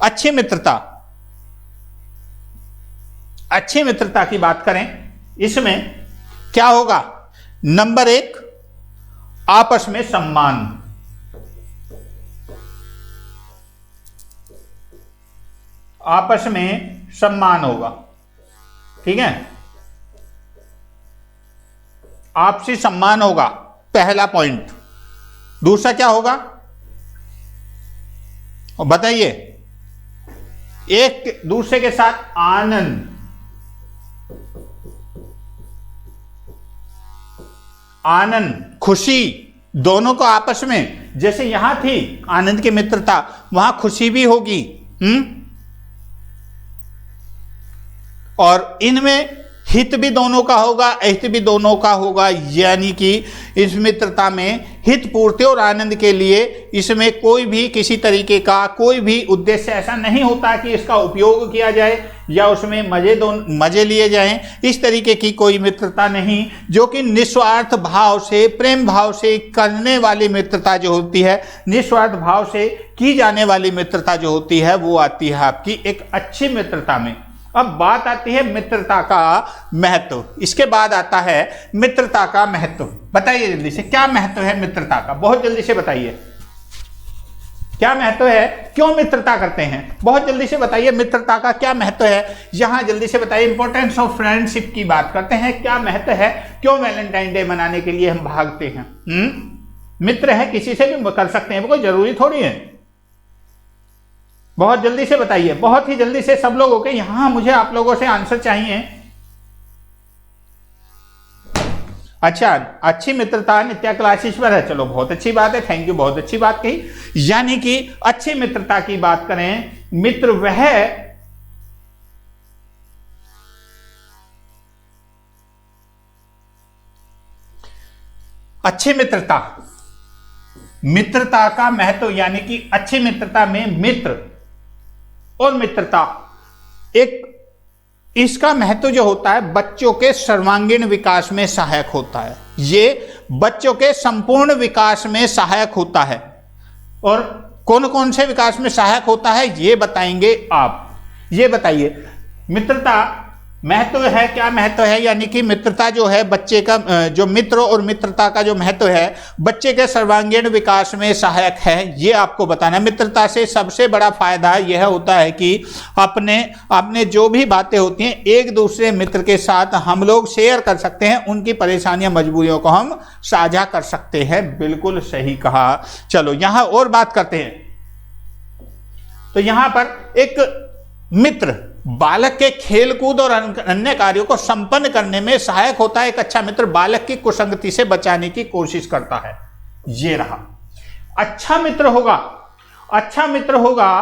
अच्छी मित्रता की बात करें, इसमें क्या होगा? नंबर 1, आपस में सम्मान। आपस में सम्मान होगा, ठीक है, आपसी सम्मान होगा, पहला पॉइंट। दूसरा क्या होगा बताइए? एक दूसरे के साथ आनंद, खुशी, दोनों को आपस में, जैसे यहां थी आनंद की मित्रता, वहां खुशी भी होगी। और इनमें हित भी दोनों का होगा, अहित भी दोनों का होगा, यानी कि इस मित्रता में हित पूर्ति और आनंद के लिए इसमें कोई भी किसी तरीके का कोई भी उद्देश्य ऐसा नहीं होता कि इसका उपयोग किया जाए या उसमें मजे लिए जाएं। इस तरीके की कोई मित्रता नहीं, जो कि निस्वार्थ भाव से, प्रेम भाव से करने वाली मित्रता जो होती है, निस्वार्थ भाव से की जाने वाली मित्रता जो होती है, वो आती है आपकी एक अच्छी मित्रता में। अब बात आती है मित्रता का महत्व। इसके बाद आता है मित्रता का महत्व। बताइए जल्दी से, क्या महत्व है मित्रता का? बहुत जल्दी से बताइए, क्या महत्व है? क्यों मित्रता करते हैं? बहुत जल्दी से बताइए, मित्रता का क्या महत्व है? यहां जल्दी से बताइए। इंपॉर्टेंस ऑफ फ्रेंडशिप की बात करते हैं, क्या महत्व है? क्यों वैलेंटाइन डे मनाने के लिए हम भागते हैं? मित्र है, किसी से भी कर सकते हैं, कोई जरूरी थोड़ी है। बहुत जल्दी से बताइए, बहुत ही जल्दी से सब लोगों के, यहां मुझे आप लोगों से आंसर चाहिए। अच्छा, अच्छी मित्रता नित्या क्लासेस पर है, चलो बहुत अच्छी बात है, थैंक यू, बहुत अच्छी बात कही। यानी कि अच्छी मित्रता की बात करें, मित्र वह अच्छी मित्रता का महत्व, यानी कि अच्छी मित्रता में मित्र और मित्रता, एक इसका महत्व जो होता है बच्चों के सर्वांगीण विकास में सहायक होता है। ये बच्चों के संपूर्ण विकास में सहायक होता है। और कौन कौन से विकास में सहायक होता है ये बताएंगे आप। ये बताइए, मित्रता महत्व है, क्या महत्व है? यानी कि मित्रता जो है बच्चे का, जो मित्र और मित्रता का जो महत्व है बच्चे के सर्वांगीण विकास में सहायक है, ये आपको बताना है। मित्रता से सबसे बड़ा फायदा यह होता है कि अपने जो भी बातें होती हैं एक दूसरे मित्र के साथ हम लोग शेयर कर सकते हैं, उनकी परेशानियां, मजबूरियों को हम साझा कर सकते हैं। बिल्कुल सही कहा। चलो यहां और बात करते हैं। तो यहां पर एक मित्र बालक के खेलकूद और अन्य कार्यों को संपन्न करने में सहायक होता है। एक अच्छा मित्र बालक की कुसंगति से बचाने की कोशिश करता है। ये रहा अच्छा मित्र होगा,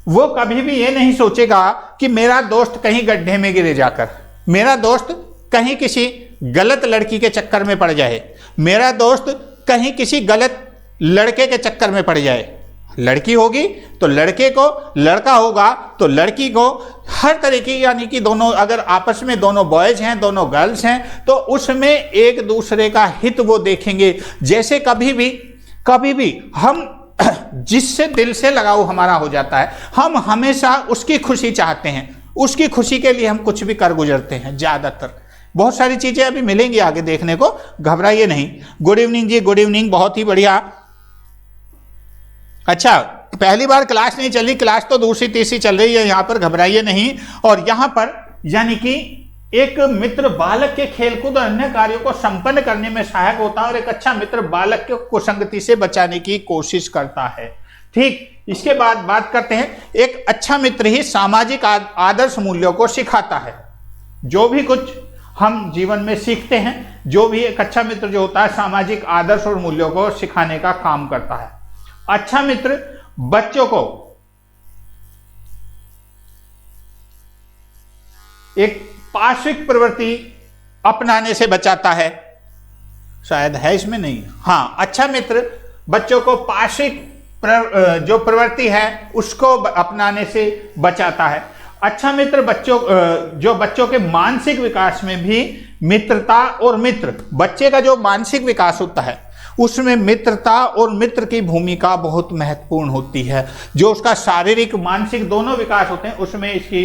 वो कभी भी ये नहीं सोचेगा कि मेरा दोस्त कहीं गड्ढे में गिरे जाकर, मेरा दोस्त कहीं किसी गलत लड़की के चक्कर में पड़ जाए, मेरा दोस्त कहीं किसी गलत लड़के के चक्कर में पड़ जाए। लड़की होगी तो लड़के को, लड़का होगा तो लड़की को, हर तरह की, यानी कि दोनों, अगर आपस में दोनों बॉयज हैं, दोनों गर्ल्स हैं, तो उसमें एक दूसरे का हित वो देखेंगे। जैसे कभी भी हम जिससे दिल से लगाव हमारा हो जाता है, हम हमेशा उसकी खुशी चाहते हैं, उसकी खुशी के लिए हम कुछ भी कर गुजरते हैं। ज्यादातर बहुत सारी चीजें अभी मिलेंगी आगे देखने को, घबराइए नहीं। गुड इवनिंग जी, गुड इवनिंग, बहुत ही बढ़िया। अच्छा, पहली बार क्लास नहीं चली, क्लास तो दूसरी तीसरी चल रही है यहाँ पर, घबराइए नहीं। और यहाँ पर यानी कि एक मित्र बालक के खेलकूद और अन्य कार्यों को संपन्न करने में सहायक होता है और एक अच्छा मित्र बालक को कुसंगति से बचाने की कोशिश करता है। ठीक, इसके बाद बात करते हैं, एक अच्छा मित्र ही सामाजिक आदर्श मूल्यों को सिखाता है। जो भी कुछ हम जीवन में सीखते हैं, जो भी एक अच्छा मित्र जो होता है सामाजिक आदर्श और मूल्यों को सिखाने का काम करता है। अच्छा मित्र बच्चों को एक पार्श्विक प्रवृत्ति अपनाने से बचाता है। शायद है इसमें, नहीं, हाँ, अच्छा मित्र बच्चों को पार्श्विक जो प्रवृत्ति है उसको अपनाने से बचाता है। अच्छा मित्र बच्चों के मानसिक विकास में भी मित्रता और मित्र, बच्चे का जो मानसिक विकास होता है उसमें मित्रता और मित्र की भूमिका बहुत महत्वपूर्ण होती है। जो उसका शारीरिक मानसिक दोनों विकास होते हैं उसमें इसकी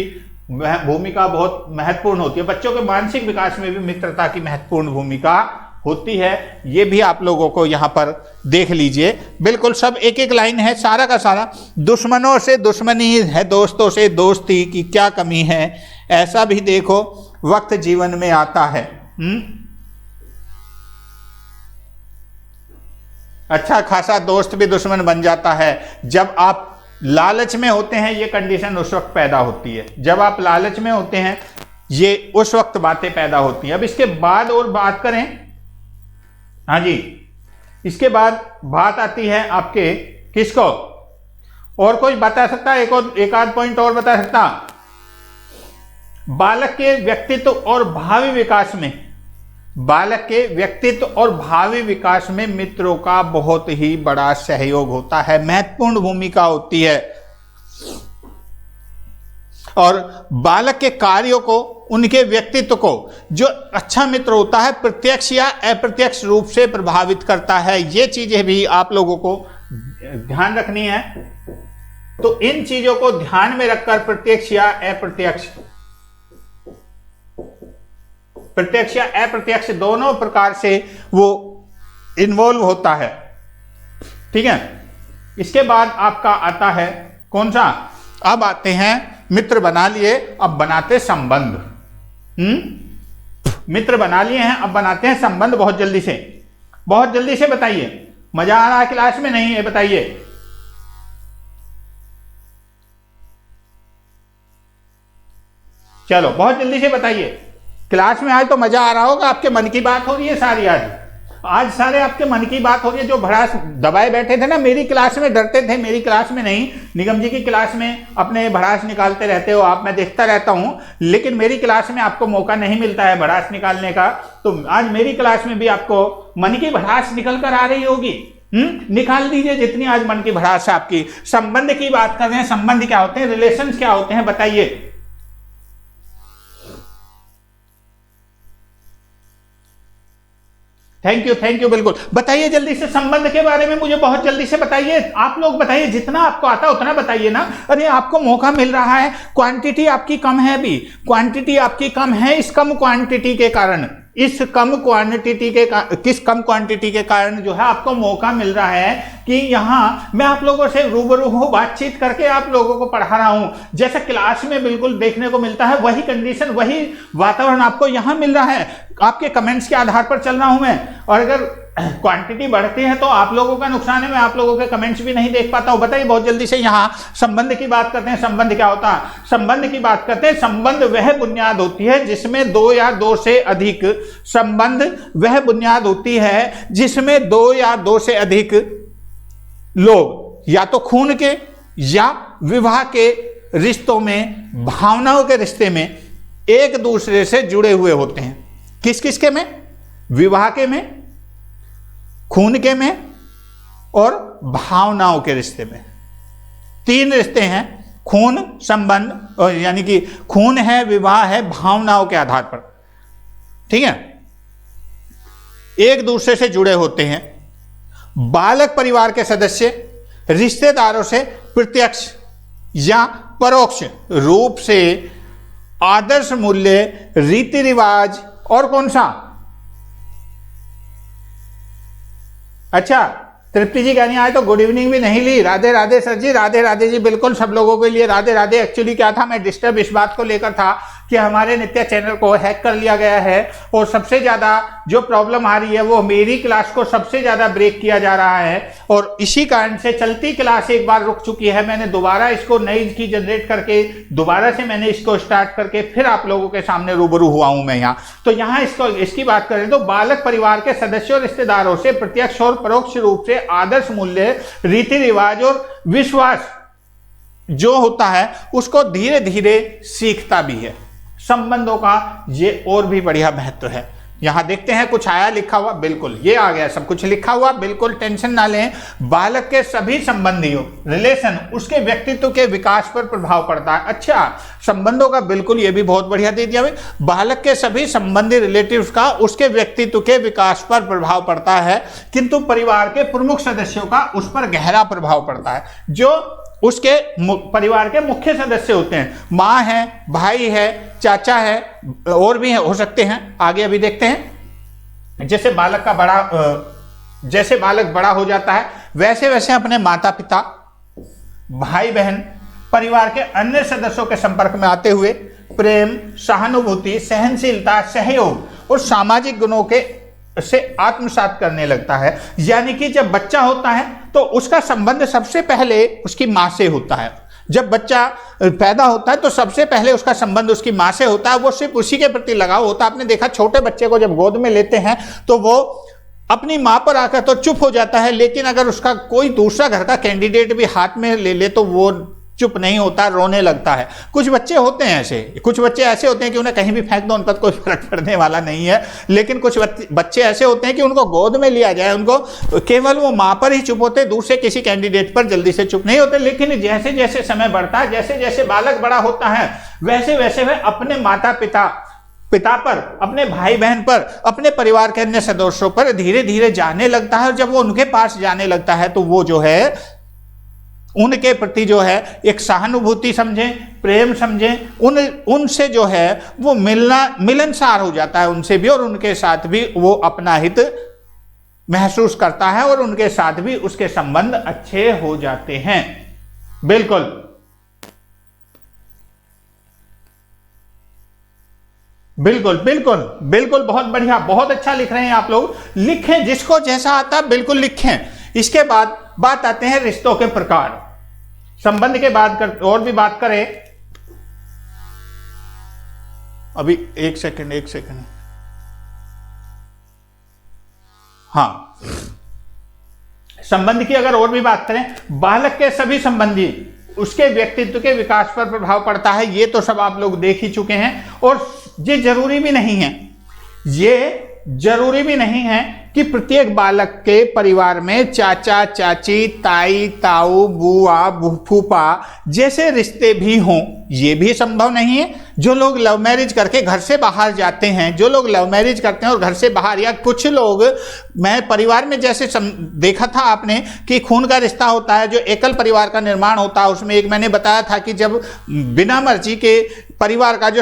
भूमिका बहुत महत्वपूर्ण होती है। बच्चों के मानसिक विकास में भी मित्रता की महत्वपूर्ण भूमिका होती है। ये भी आप लोगों को यहाँ पर देख लीजिए, बिल्कुल सब एक एक लाइन है, सारा का सारा। दुश्मनों से दुश्मनी है, दोस्तों से दोस्ती की क्या कमी है, ऐसा भी देखो वक्त जीवन में आता है। अच्छा खासा दोस्त भी दुश्मन बन जाता है जब आप लालच में होते हैं। ये कंडीशन उस वक्त पैदा होती है जब आप लालच में होते हैं, ये उस वक्त बातें पैदा होती हैं। अब इसके बाद और बात करें, हाँ जी, इसके बाद बात आती है आपके किसको, और कोई बता सकता है? एक आध पॉइंट और बता सकता? बालक के व्यक्तित्व और भावी विकास में, बालक के व्यक्तित्व और भावी विकास में मित्रों का बहुत ही बड़ा सहयोग होता है, महत्वपूर्ण भूमिका होती है। और बालक के कार्यों को, उनके व्यक्तित्व को जो अच्छा मित्र होता है प्रत्यक्ष या अप्रत्यक्ष रूप से प्रभावित करता है। ये चीजें भी आप लोगों को ध्यान रखनी है। तो इन चीजों को ध्यान में रखकर प्रत्यक्ष या अप्रत्यक्ष दोनों प्रकार से वो इन्वॉल्व होता है। ठीक है, इसके बाद आपका आता है कौन सा? अब आते हैं मित्र बना लिए, अब बनाते संबंध। मित्र बना लिए हैं, अब बनाते हैं संबंध। बहुत जल्दी से बताइए, मजा आ रहा है क्लास में? नहीं है, बताइए। चलो बहुत जल्दी से बताइए। क्लास में आज तो मजा आ रहा होगा, आपके मन की बात हो रही है सारी। आज सारे आपके मन की बात हो रही है। जो भड़ास दबाए बैठे थे ना, मेरी क्लास में डरते थे, मेरी क्लास में नहीं, निगम जी की क्लास में अपने भड़ास निकालते रहते हो आप, मैं देखता रहता हूं, लेकिन मेरी क्लास में आपको मौका नहीं मिलता है भड़ास निकालने का। तो आज मेरी क्लास में भी आपको मन की भड़ास निकल कर आ रही होगी। निकाल दीजिए जितनी आज मन की भड़ास है आपकी। संबंध की बात कर रहे हैं, संबंध क्या होते हैं, रिलेशन क्या होते हैं, बताइए। थैंक यू, बिल्कुल बताइए जल्दी से संबंध के बारे में, मुझे बहुत जल्दी से बताइए। आप लोग बताइए, जितना आपको आता है उतना बताइए ना। अरे आपको मौका मिल रहा है, क्वांटिटी आपकी कम है, अभी क्वांटिटी आपकी कम है। इस कम क्वांटिटी के कारण जो है आपको मौका मिल रहा है कि यहाँ मैं आप लोगों से रूबरू हूँ, बातचीत करके आप लोगों को पढ़ा रहा हूँ। जैसे क्लास में बिल्कुल देखने को मिलता है, वही कंडीशन, वही वातावरण आपको यहाँ मिल रहा है। आपके कमेंट्स के आधार पर चल रहा हूँ मैं। और अगर क्वांटिटी बढ़ती है तो आप लोगों का नुकसान है, मैं आप लोगों के कमेंट्स भी नहीं देख पाता हूं। बताइए बहुत जल्दी से। यहाँ संबंध की बात करते हैं। संबंध क्या होता है? संबंध की बात करते हैं। संबंध वह बुनियाद होती है जिसमें दो या दो से अधिक, संबंध वह बुनियाद होती है जिसमें दो या दो से अधिक लोग या तो खून के या विवाह के रिश्तों में, भावनाओं के रिश्ते में एक दूसरे से जुड़े हुए होते हैं। किस किस के में? विवाह के में, खून के में और भावनाओं के रिश्ते में। तीन रिश्ते हैं, खून, संबंध, यानी कि खून है, विवाह है, भावनाओं के आधार पर। ठीक है, एक दूसरे से जुड़े होते हैं। बालक परिवार के सदस्य रिश्तेदारों से प्रत्यक्ष या परोक्ष रूप से आदर्श मूल्य, रीति रिवाज और कौन सा? अच्छा, तृप्ति जी कहनी आए तो गुड इवनिंग भी नहीं ली। राधे राधे सर जी, राधे राधे जी, बिल्कुल सब लोगों के लिए राधे राधे। एक्चुअली क्या था, मैं डिस्टर्ब इस बात को लेकर था कि हमारे नित्य चैनल को हैक कर लिया गया है और सबसे ज़्यादा जो प्रॉब्लम आ रही है वो मेरी क्लास को सबसे ज़्यादा ब्रेक किया जा रहा है। और इसी कारण से चलती क्लास एक बार रुक चुकी है, मैंने दोबारा इसको नई की जनरेट करके दोबारा से मैंने इसको स्टार्ट करके फिर आप लोगों के सामने रूबरू हुआ हूँ मैं यहाँ। तो यहाँ इसकी बात करें तो बालक परिवार के सदस्यों, रिश्तेदारों से प्रत्यक्ष और परोक्ष रूप से आदर्श मूल्य, रीति रिवाज और विश्वास जो होता है उसको धीरे धीरे सीखता भी है। संबंधों का ये और भी बढ़िया महत्व है। यहां देखते हैं कुछ आया लिखा हुआ, बिल्कुल ये आ गया सब कुछ लिखा हुआ, बिल्कुल टेंशन ना लें। बालक के सभी संबंधियों रिलेशन उसके व्यक्तित्व के विकास पर प्रभाव पड़ता है। अच्छा, संबंधों का बिल्कुल ये भी बहुत बढ़िया दे दिया भाई, बालक के सभी संबंधी रिलेटिव्स का उसके व्यक्तित्व के विकास पर प्रभाव पड़ता है, किंतु परिवार के प्रमुख सदस्यों का उस पर गहरा प्रभाव पड़ता है। जो उसके परिवार के मुख्य सदस्य होते हैं, माँ है, भाई है, चाचा है, और भी हो सकते हैं, आगे अभी देखते हैं। जैसे बालक बड़ा हो जाता है, वैसे वैसे अपने माता पिता, भाई बहन, परिवार के अन्य सदस्यों के संपर्क में आते हुए प्रेम, सहानुभूति, सहनशीलता, सहयोग और सामाजिक गुणों के से आत्मसात करने लगता है। यानी कि जब बच्चा होता है तो उसका संबंध सबसे पहले उसकी माँ से होता है। जब बच्चा पैदा होता है तो सबसे पहले उसका संबंध उसकी माँ से होता है, वो सिर्फ उसी के प्रति लगाव होता है। आपने देखा छोटे बच्चे को जब गोद में लेते हैं तो वो अपनी माँ पर आकर तो चुप हो जाता है, लेकिन अगर उसका कोई दूसरा घर का कैंडिडेट भी हाथ में ले ले तो वो चुप नहीं होता, रोने लगता है। कुछ बच्चे होते हैं ऐसे, कुछ बच्चे ऐसे होते हैं कि उन्हें कहीं भी फेंक दो उन पर कोई फर्क पड़ने वाला नहीं है, लेकिन कुछ बच्चे ऐसे होते हैं कि उनको गोद में लिया जाए, उनको केवल वो माँ पर ही चुप होते, दूसरे किसी कैंडिडेट पर जल्दी से चुप नहीं होते। लेकिन जैसे जैसे समय बढ़ता है, जैसे जैसे बालक बड़ा होता है, वैसे वैसे वह अपने माता पिता पर, अपने भाई बहन पर, अपने परिवार के अन्य सदस्यों पर धीरे धीरे जाने लगता है। और जब वो उनके पास जाने लगता है तो वो जो है उनके प्रति जो है एक सहानुभूति समझें, प्रेम समझें, उनसे जो है वो मिलनसार हो जाता है उनसे भी, और उनके साथ भी वो अपना हित महसूस करता है और उनके साथ भी उसके संबंध अच्छे हो जाते हैं। बिल्कुल बिल्कुल बिल्कुल बिल्कुल, बहुत बढ़िया, बहुत अच्छा लिख रहे हैं आप लोग। लिखें, जिसको जैसा आता है बिल्कुल लिखें। इसके बाद बात आते हैं रिश्तों के प्रकार। संबंध के बाद और भी बात करें, अभी एक सेकंड, हाँ, संबंध की अगर और भी बात करें, बालक के सभी संबंधी उसके व्यक्तित्व के विकास पर प्रभाव पड़ता है। ये तो सब आप लोग देख ही चुके हैं, और ये जरूरी भी नहीं है कि प्रत्येक बालक के परिवार में चाचा, चाची, ताई, ताऊ, बुआ, फूफा जैसे रिश्ते भी हों। ये भी संभव नहीं है। जो लोग लव मैरिज करके घर से बाहर जाते हैं, जो लोग लव मैरिज करते हैं और घर से बाहर, या कुछ लोग, मैं परिवार में जैसे देखा था आपने कि खून का रिश्ता होता है, जो एकल परिवार का निर्माण होता है, उसमें एक मैंने बताया था कि जब बिना मर्जी के परिवार का जो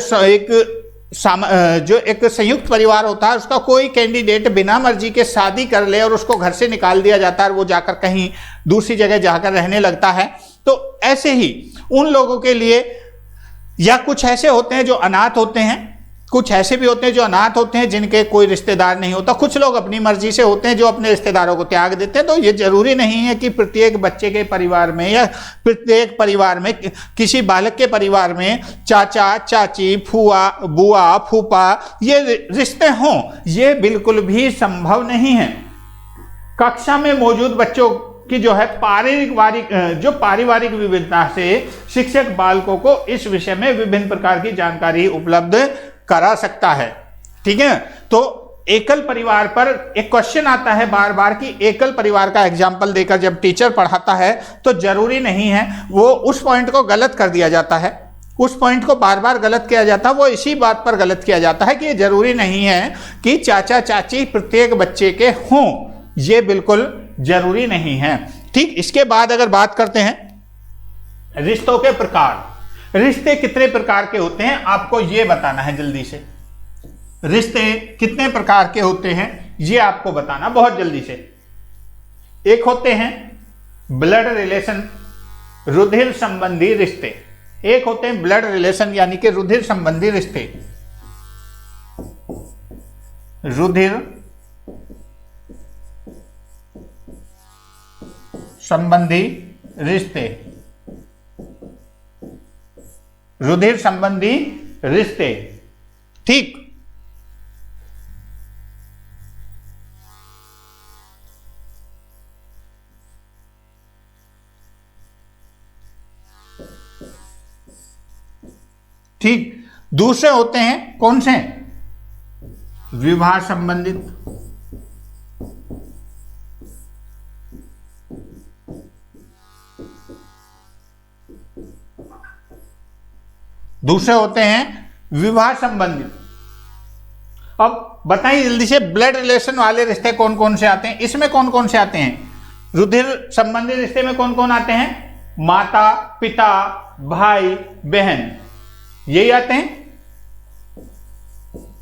एक संयुक्त परिवार होता है, उसका कोई कैंडिडेट बिना मर्जी के शादी कर ले और उसको घर से निकाल दिया जाता है और वो जाकर कहीं दूसरी जगह जाकर रहने लगता है। तो ऐसे ही उन लोगों के लिए, या कुछ ऐसे होते हैं जो अनाथ होते हैं, कुछ ऐसे भी होते हैं जो अनाथ होते हैं जिनके कोई रिश्तेदार नहीं होता। कुछ लोग अपनी मर्जी से होते हैं जो अपने रिश्तेदारों को त्याग देते हैं। तो ये जरूरी नहीं है कि प्रत्येक बच्चे के परिवार में या प्रत्येक परिवार में, किसी बालक के परिवार में चाचा, चाची, फुआ, बुआ, फूफा ये रिश्ते हों। ये बिल्कुल भी संभव नहीं है। कक्षा में मौजूद बच्चों की जो है पारिवारिक विविधता से शिक्षक बालकों को इस विषय में विभिन्न प्रकार की जानकारी उपलब्ध करा सकता है। ठीक है, तो एकल परिवार पर एक क्वेश्चन आता है बार बार कि एकल परिवार का एग्जाम्पल देकर जब टीचर पढ़ाता है तो जरूरी नहीं है, वो उस पॉइंट को गलत कर दिया जाता है, उस पॉइंट को बार बार गलत किया जाता है। वो इसी बात पर गलत किया जाता है कि ये जरूरी नहीं है कि चाचा चाची प्रत्येक बच्चे के हों, ये बिल्कुल जरूरी नहीं है। ठीक, इसके बाद अगर बात करते हैं रिश्तों के प्रकार। रिश्ते कितने प्रकार के होते हैं आपको ये बताना है जल्दी से। रिश्ते कितने प्रकार के होते हैं ये आपको बताना बहुत जल्दी से। एक होते हैं ब्लड रिलेशन, रुधिर संबंधी रिश्ते। एक होते हैं ब्लड रिलेशन यानी कि रुधिर संबंधी रिश्ते, रुधिर संबंधी रिश्ते, रुधिर संबंधी रिश्ते। ठीक, ठीक, दूसरे होते हैं कौन से? विवाह संबंधित। दूसरे होते हैं विवाह संबंधित। अब बताइए जल्दी से, ब्लड रिलेशन वाले रिश्ते कौन कौन से आते हैं? इसमें कौन कौन से आते हैं? रुधिर संबंधी रिश्ते में कौन कौन आते हैं? माता, पिता, भाई, बहन, यही आते हैं।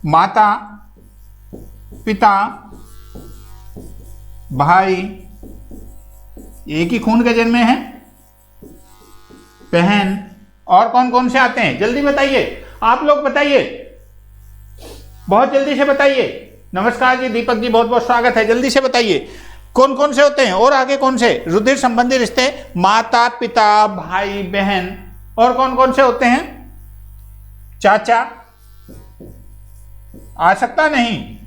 माता, पिता, भाई, एक ही खून के जन्मे हैं, बहन, और कौन कौन से आते हैं? जल्दी बताइए, आप लोग बताइए, बहुत जल्दी से बताइए। नमस्कार जी, दीपक जी, बहुत बहुत स्वागत है। जल्दी से बताइए कौन कौन से होते हैं, और आगे कौन से? रुधिर संबंधी रिश्ते, माता, पिता, भाई, बहन, और कौन कौन से होते हैं? चाचा आ सकता नहीं?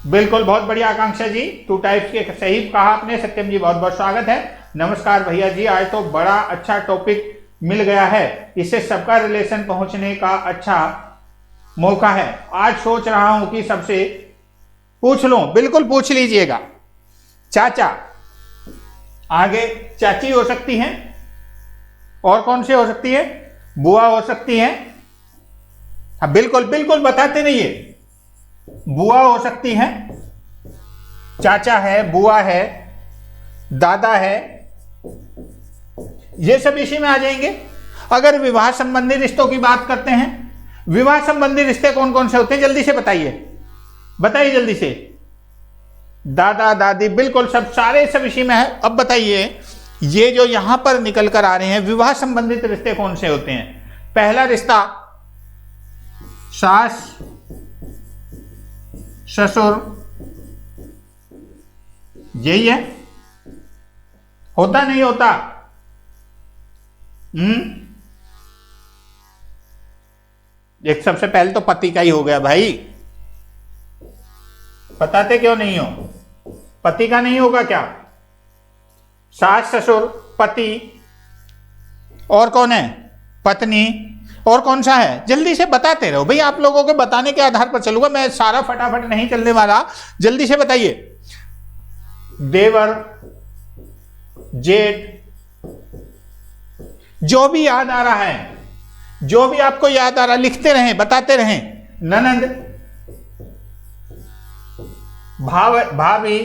बिल्कुल, बहुत बढ़िया आकांक्षा जी, 2 टाइप्स के सही कहा आपने। सत्यम जी, बहुत बहुत स्वागत है। नमस्कार भैया जी, आज तो बड़ा अच्छा टॉपिक मिल गया है, इससे सबका रिलेशन पहुंचने का अच्छा मौका है। आज सोच रहा हूं कि सबसे पूछ लूं। बिल्कुल पूछ लीजिएगा। चाचा, आगे चाची हो सकती हैं, और कौन सी हो सकती है? बुआ हो सकती है। हाँ बिल्कुल बिल्कुल, बताते रहिए। बुआ हो सकती है, चाचा है, बुआ है, दादा है, ये सब इसी में आ जाएंगे। अगर विवाह संबंधी रिश्तों की बात करते हैं, विवाह संबंधी रिश्ते कौन कौन से होते हैं? जल्दी से बताइए, बताइए जल्दी से। दादा, दादी, बिल्कुल सब सारे सब इसी में है। अब बताइए, ये जो यहां पर निकल कर आ रहे हैं, विवाह संबंधित रिश्ते कौन से होते हैं? पहला रिश्ता सास ससुर, यही है। होता नहीं होता? एक सबसे पहले तो पति का ही हो गया भाई, बताते क्यों नहीं हो? पति का नहीं होगा क्या? सास ससुर, पति, और कौन है? पत्नी, और कौन सा है? जल्दी से बताते रहो भाई, आप लोगों के बताने के आधार पर चलूंगा मैं, सारा फटाफट नहीं चलने वाला। जल्दी से बताइए। देवर, जेठ, जो भी याद आ रहा है, जो भी आपको याद आ रहा है, लिखते रहें, बताते रहें। ननंद, भाभी,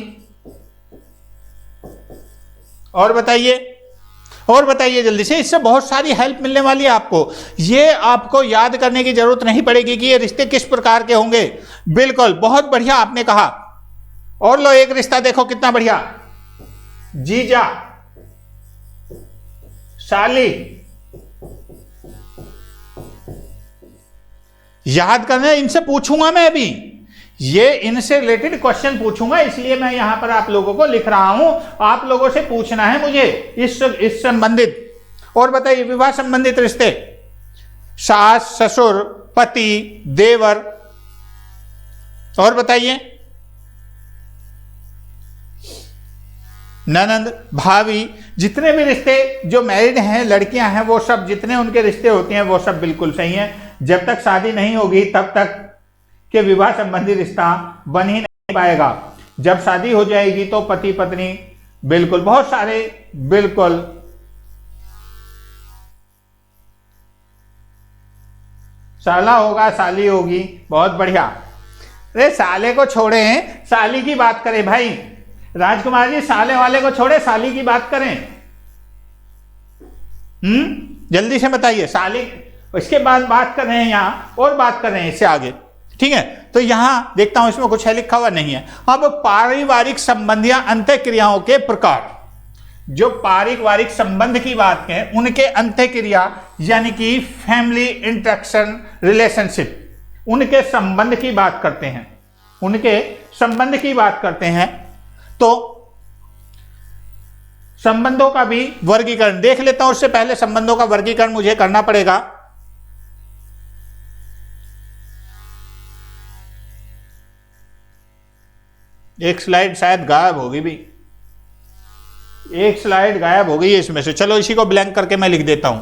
और बताइए, और बताइए जल्दी से। इससे बहुत सारी हेल्प मिलने वाली है आपको। ये आपको याद करने की जरूरत नहीं पड़ेगी कि ये रिश्ते किस प्रकार के होंगे। बिल्कुल, बहुत बढ़िया आपने कहा। और लो एक रिश्ता देखो कितना बढ़िया, जीजा, साली, याद करना। इनसे पूछूंगा मैं अभी, ये इनसे रिलेटेड क्वेश्चन पूछूंगा, इसलिए मैं यहां पर आप लोगों को लिख रहा हूं। आप लोगों से पूछना है मुझे इस संबंधित। और बताइए, विवाह संबंधित रिश्ते, सास ससुर, पति, देवर, और बताइए। ननंद, भाभी, जितने भी रिश्ते जो मैरिड हैं, लड़कियां हैं, वो सब जितने उनके रिश्ते होते हैं वो सब बिल्कुल सही हैं। जब तक शादी नहीं होगी तब तक के विवाह संबंधी रिश्ता बन ही नहीं पाएगा। जब शादी हो जाएगी तो पति पत्नी, बिल्कुल बहुत सारे, बिल्कुल साला होगा, साली होगी, बहुत बढ़िया। अरे साले को छोड़े, साली की बात करें भाई। राजकुमार जी, साले वाले को छोड़े, साली की बात करें। जल्दी से बताइए। साली, इसके बाद बात कर रहे हैं यहां, और बात कर रहे हैं इससे आगे, ठीक है? तो यहां देखता हूं इसमें कुछ है लिखा हुआ नहीं है। अब पारिवारिक संबंध या अंतःक्रियाओं के प्रकार, जो पारिवारिक संबंध की बात है, उनके अंतःक्रिया यानी कि फैमिली इंटरेक्शन रिलेशनशिप, उनके संबंध की बात करते हैं, उनके संबंध की बात करते हैं। तो संबंधों का भी वर्गीकरण देख लेता हूं। उससे पहले संबंधों का वर्गीकरण मुझे करना पड़ेगा। एक स्लाइड शायद गायब होगी भी, एक स्लाइड गायब हो गई है इसमें से। चलो इसी को ब्लैंक करके मैं लिख देता हूं।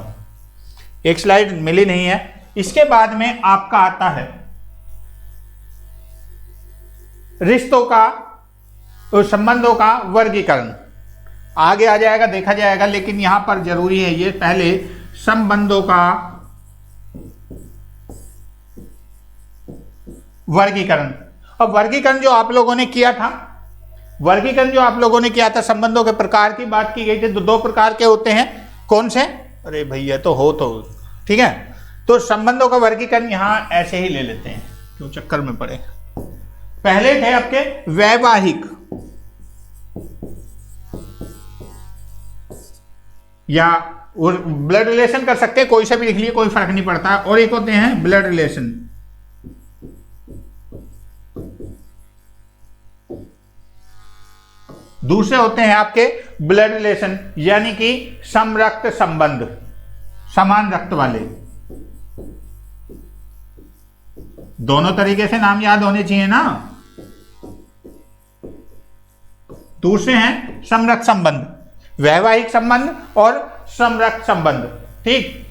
एक स्लाइड मिली नहीं है। इसके बाद में आपका आता है रिश्तों का और संबंधों का वर्गीकरण। आगे आ जाएगा, देखा जाएगा, लेकिन यहां पर जरूरी है ये पहले संबंधों का वर्गीकरण। अब वर्गीकरण जो आप लोगों ने किया था, संबंधों के प्रकार की बात की गई थी। तो दो प्रकार के होते हैं, कौन से? अरे भैया तो ठीक है। तो संबंधों का वर्गीकरण यहां ऐसे ही ले लेते हैं, क्यों चक्कर में पड़े। पहले थे आपके वैवाहिक या ब्लड रिलेशन कर सकते हैं, कोई सा भी लिख लिए, कोई फर्क नहीं पड़ता। और एक होते हैं ब्लड रिलेशन। दूसरे होते हैं आपके ब्लड रिलेशन यानी कि समरक्त संबंध, समान रक्त वाले। दोनों तरीके से नाम याद होने चाहिए ना। दूसरे हैं समरक्त संबंध, वैवाहिक संबंध और समरक्त संबंध। ठीक,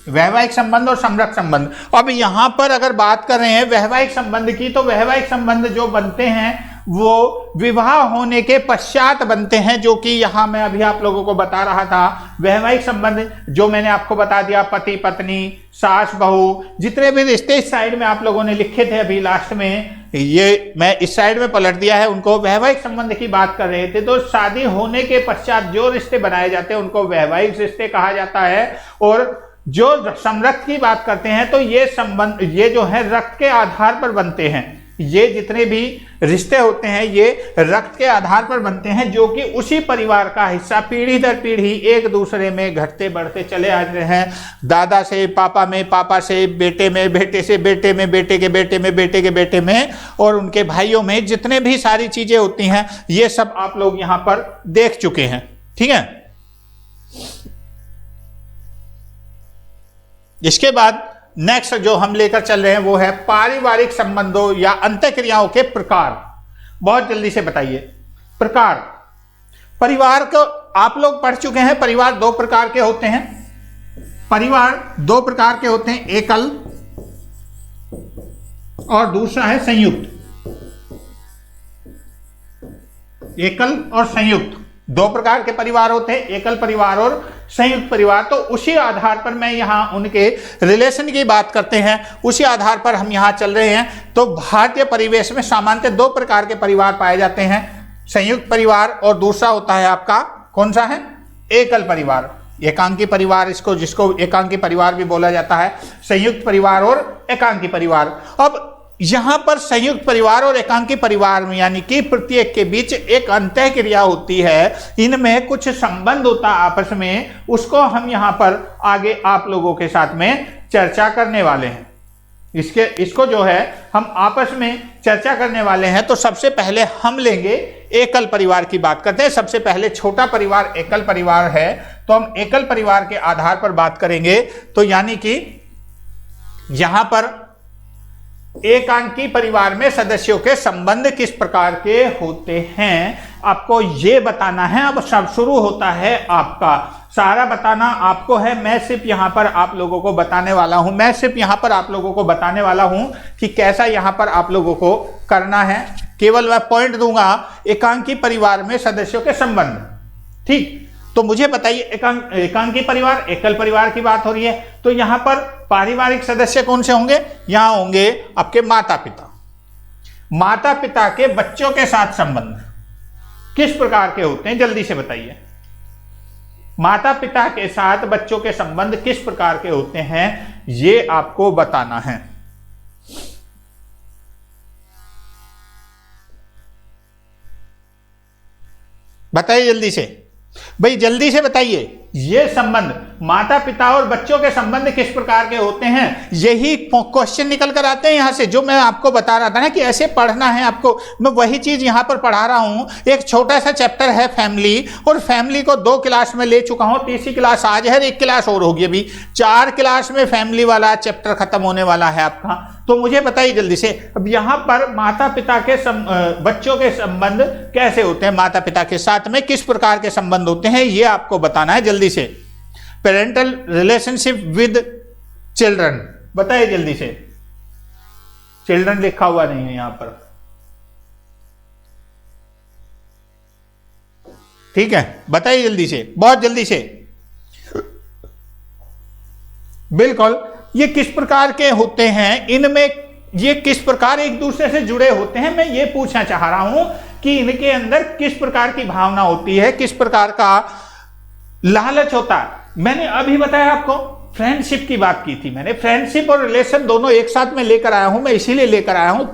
वैवाहिक संबंध और समरक्त संबंध। अब यहां पर अगर बात कर रहे हैं वैवाहिक संबंध की, तो वैवाहिक संबंध जो बनते हैं वो विवाह होने के पश्चात बनते हैं, जो कि यहां मैं अभी आप लोगों को बता रहा था। वैवाहिक संबंध जो मैंने आपको बता दिया, पति पत्नी, सास बहू, जितने भी रिश्ते इस साइड में आप लोगों ने लिखे थे अभी लास्ट में, ये मैं इस साइड में पलट दिया है, उनको वैवाहिक संबंध की बात कर रहे थे। तो शादी होने के पश्चात जो रिश्ते बनाए जाते हैं उनको वैवाहिक रिश्ते कहा जाता है। और जो समरक्त की बात करते हैं तो ये संबंध, ये जो है रक्त के आधार पर बनते हैं। ये जितने भी रिश्ते होते हैं ये रक्त के आधार पर बनते हैं, जो कि उसी परिवार का हिस्सा पीढ़ी दर पीढ़ी एक दूसरे में घटते बढ़ते चले आ रहे हैं। दादा से पापा में, पापा से बेटे में, बेटे से बेटे में, बेटे के बेटे में, बेटे के बेटे में, और उनके भाइयों में, जितने भी सारी चीजें होती हैं ये सब आप लोग यहां पर देख चुके हैं। ठीक है, इसके बाद नेक्स्ट जो हम लेकर चल रहे हैं वो है पारिवारिक संबंधों या अंतःक्रियाओं के प्रकार। बहुत जल्दी से बताइए प्रकार। परिवार को आप लोग पढ़ चुके हैं, परिवार दो प्रकार के होते हैं। परिवार दो प्रकार के होते हैं, एकल और दूसरा है संयुक्त। एकल और संयुक्त दो प्रकार के परिवार होते हैं, एकल परिवार और संयुक्त परिवार। तो उसी आधार पर मैं यहां उनके रिलेशन की बात करते हैं, उसी आधार पर हम यहां चल रहे हैं। तो भारतीय परिवेश में सामान्यतः दो प्रकार के परिवार पाए जाते हैं, संयुक्त परिवार और दूसरा होता है आपका कौन सा है? एकल परिवार, एकांकी परिवार, जिसको एकांकी परिवार भी बोला जाता है। संयुक्त परिवार और एकांकी परिवार। अब यहां पर संयुक्त परिवार और एकांकी परिवार में यानी कि प्रत्येक के बीच एक अंतःक्रिया होती है, इनमें कुछ संबंध होता है आपस में, उसको हम यहां पर आगे आप लोगों के साथ में चर्चा करने वाले हैं। इसको जो है हम आपस में चर्चा करने वाले हैं। तो सबसे पहले हम लेंगे एकल परिवार की बात करते हैं। सबसे पहले छोटा परिवार एकल परिवार है, तो हम एकल परिवार के आधार पर बात करेंगे। तो यानी कि यहां पर एकांकी परिवार में सदस्यों के संबंध किस प्रकार के होते हैं आपको ये बताना है। अब सब शुरू होता है आपका, सारा बताना आपको है। मैं सिर्फ यहां पर आप लोगों को बताने वाला हूं, कि कैसा यहां पर आप लोगों को करना है। केवल मैं पॉइंट दूंगा एकांकी परिवार में सदस्यों के संबंध। ठीक, तो मुझे बताइए एकांकी परिवार एकल परिवार की बात हो रही है, तो यहां पर पारिवारिक सदस्य कौन से होंगे? यहां होंगे आपके माता पिता। माता पिता के बच्चों के साथ संबंध किस प्रकार के होते हैं, जल्दी से बताइए। माता पिता के साथ बच्चों के संबंध किस प्रकार के होते हैं ये आपको बताना है। बताइए जल्दी से भाई, जल्दी से बताइए। ये संबंध माता पिता और बच्चों के संबंध किस प्रकार के होते हैं, यही क्वेश्चन निकल कर आते हैं यहां से। जो मैं आपको बता रहा था ना कि ऐसे पढ़ना है आपको, मैं वही चीज यहां पर पढ़ा रहा हूं। एक छोटा सा चैप्टर है फैमिली, और फैमिली को 2 क्लास में ले चुका हूं। तीसरी क्लास आज है, 1 क्लास और होगी। अभी 4 क्लास में फैमिली वाला चैप्टर खत्म होने वाला है आपका। तो मुझे बताइए जल्दी से, अब यहां पर माता पिता के बच्चों के संबंध कैसे होते हैं, माता पिता के साथ में किस प्रकार के संबंध होते हैं। होते हैं, ये आपको बताना है जल्दी से। पेरेंटल रिलेशनशिप विद चिल्ड्रन, बताइए जल्दी से। चिल्ड्रन लिखा हुआ नहीं है यहां पर, ठीक है, बताइए जल्दी से, बहुत जल्दी से। बिल्कुल, ये किस प्रकार के होते हैं, इनमें ये किस प्रकार एक दूसरे से जुड़े होते हैं, मैं ये पूछना चाह रहा हूं कि इनके अंदर किस प्रकार की भावना होती है, किस प्रकार का लालच होता है। मैंने अभी बताया आपको, फ्रेंडशिप की बात की थी मैंने। फ्रेंडशिप और रिलेशन दोनों एक साथ में लेकर आया हूं, मैं इसीलिए लेकर आया हूं,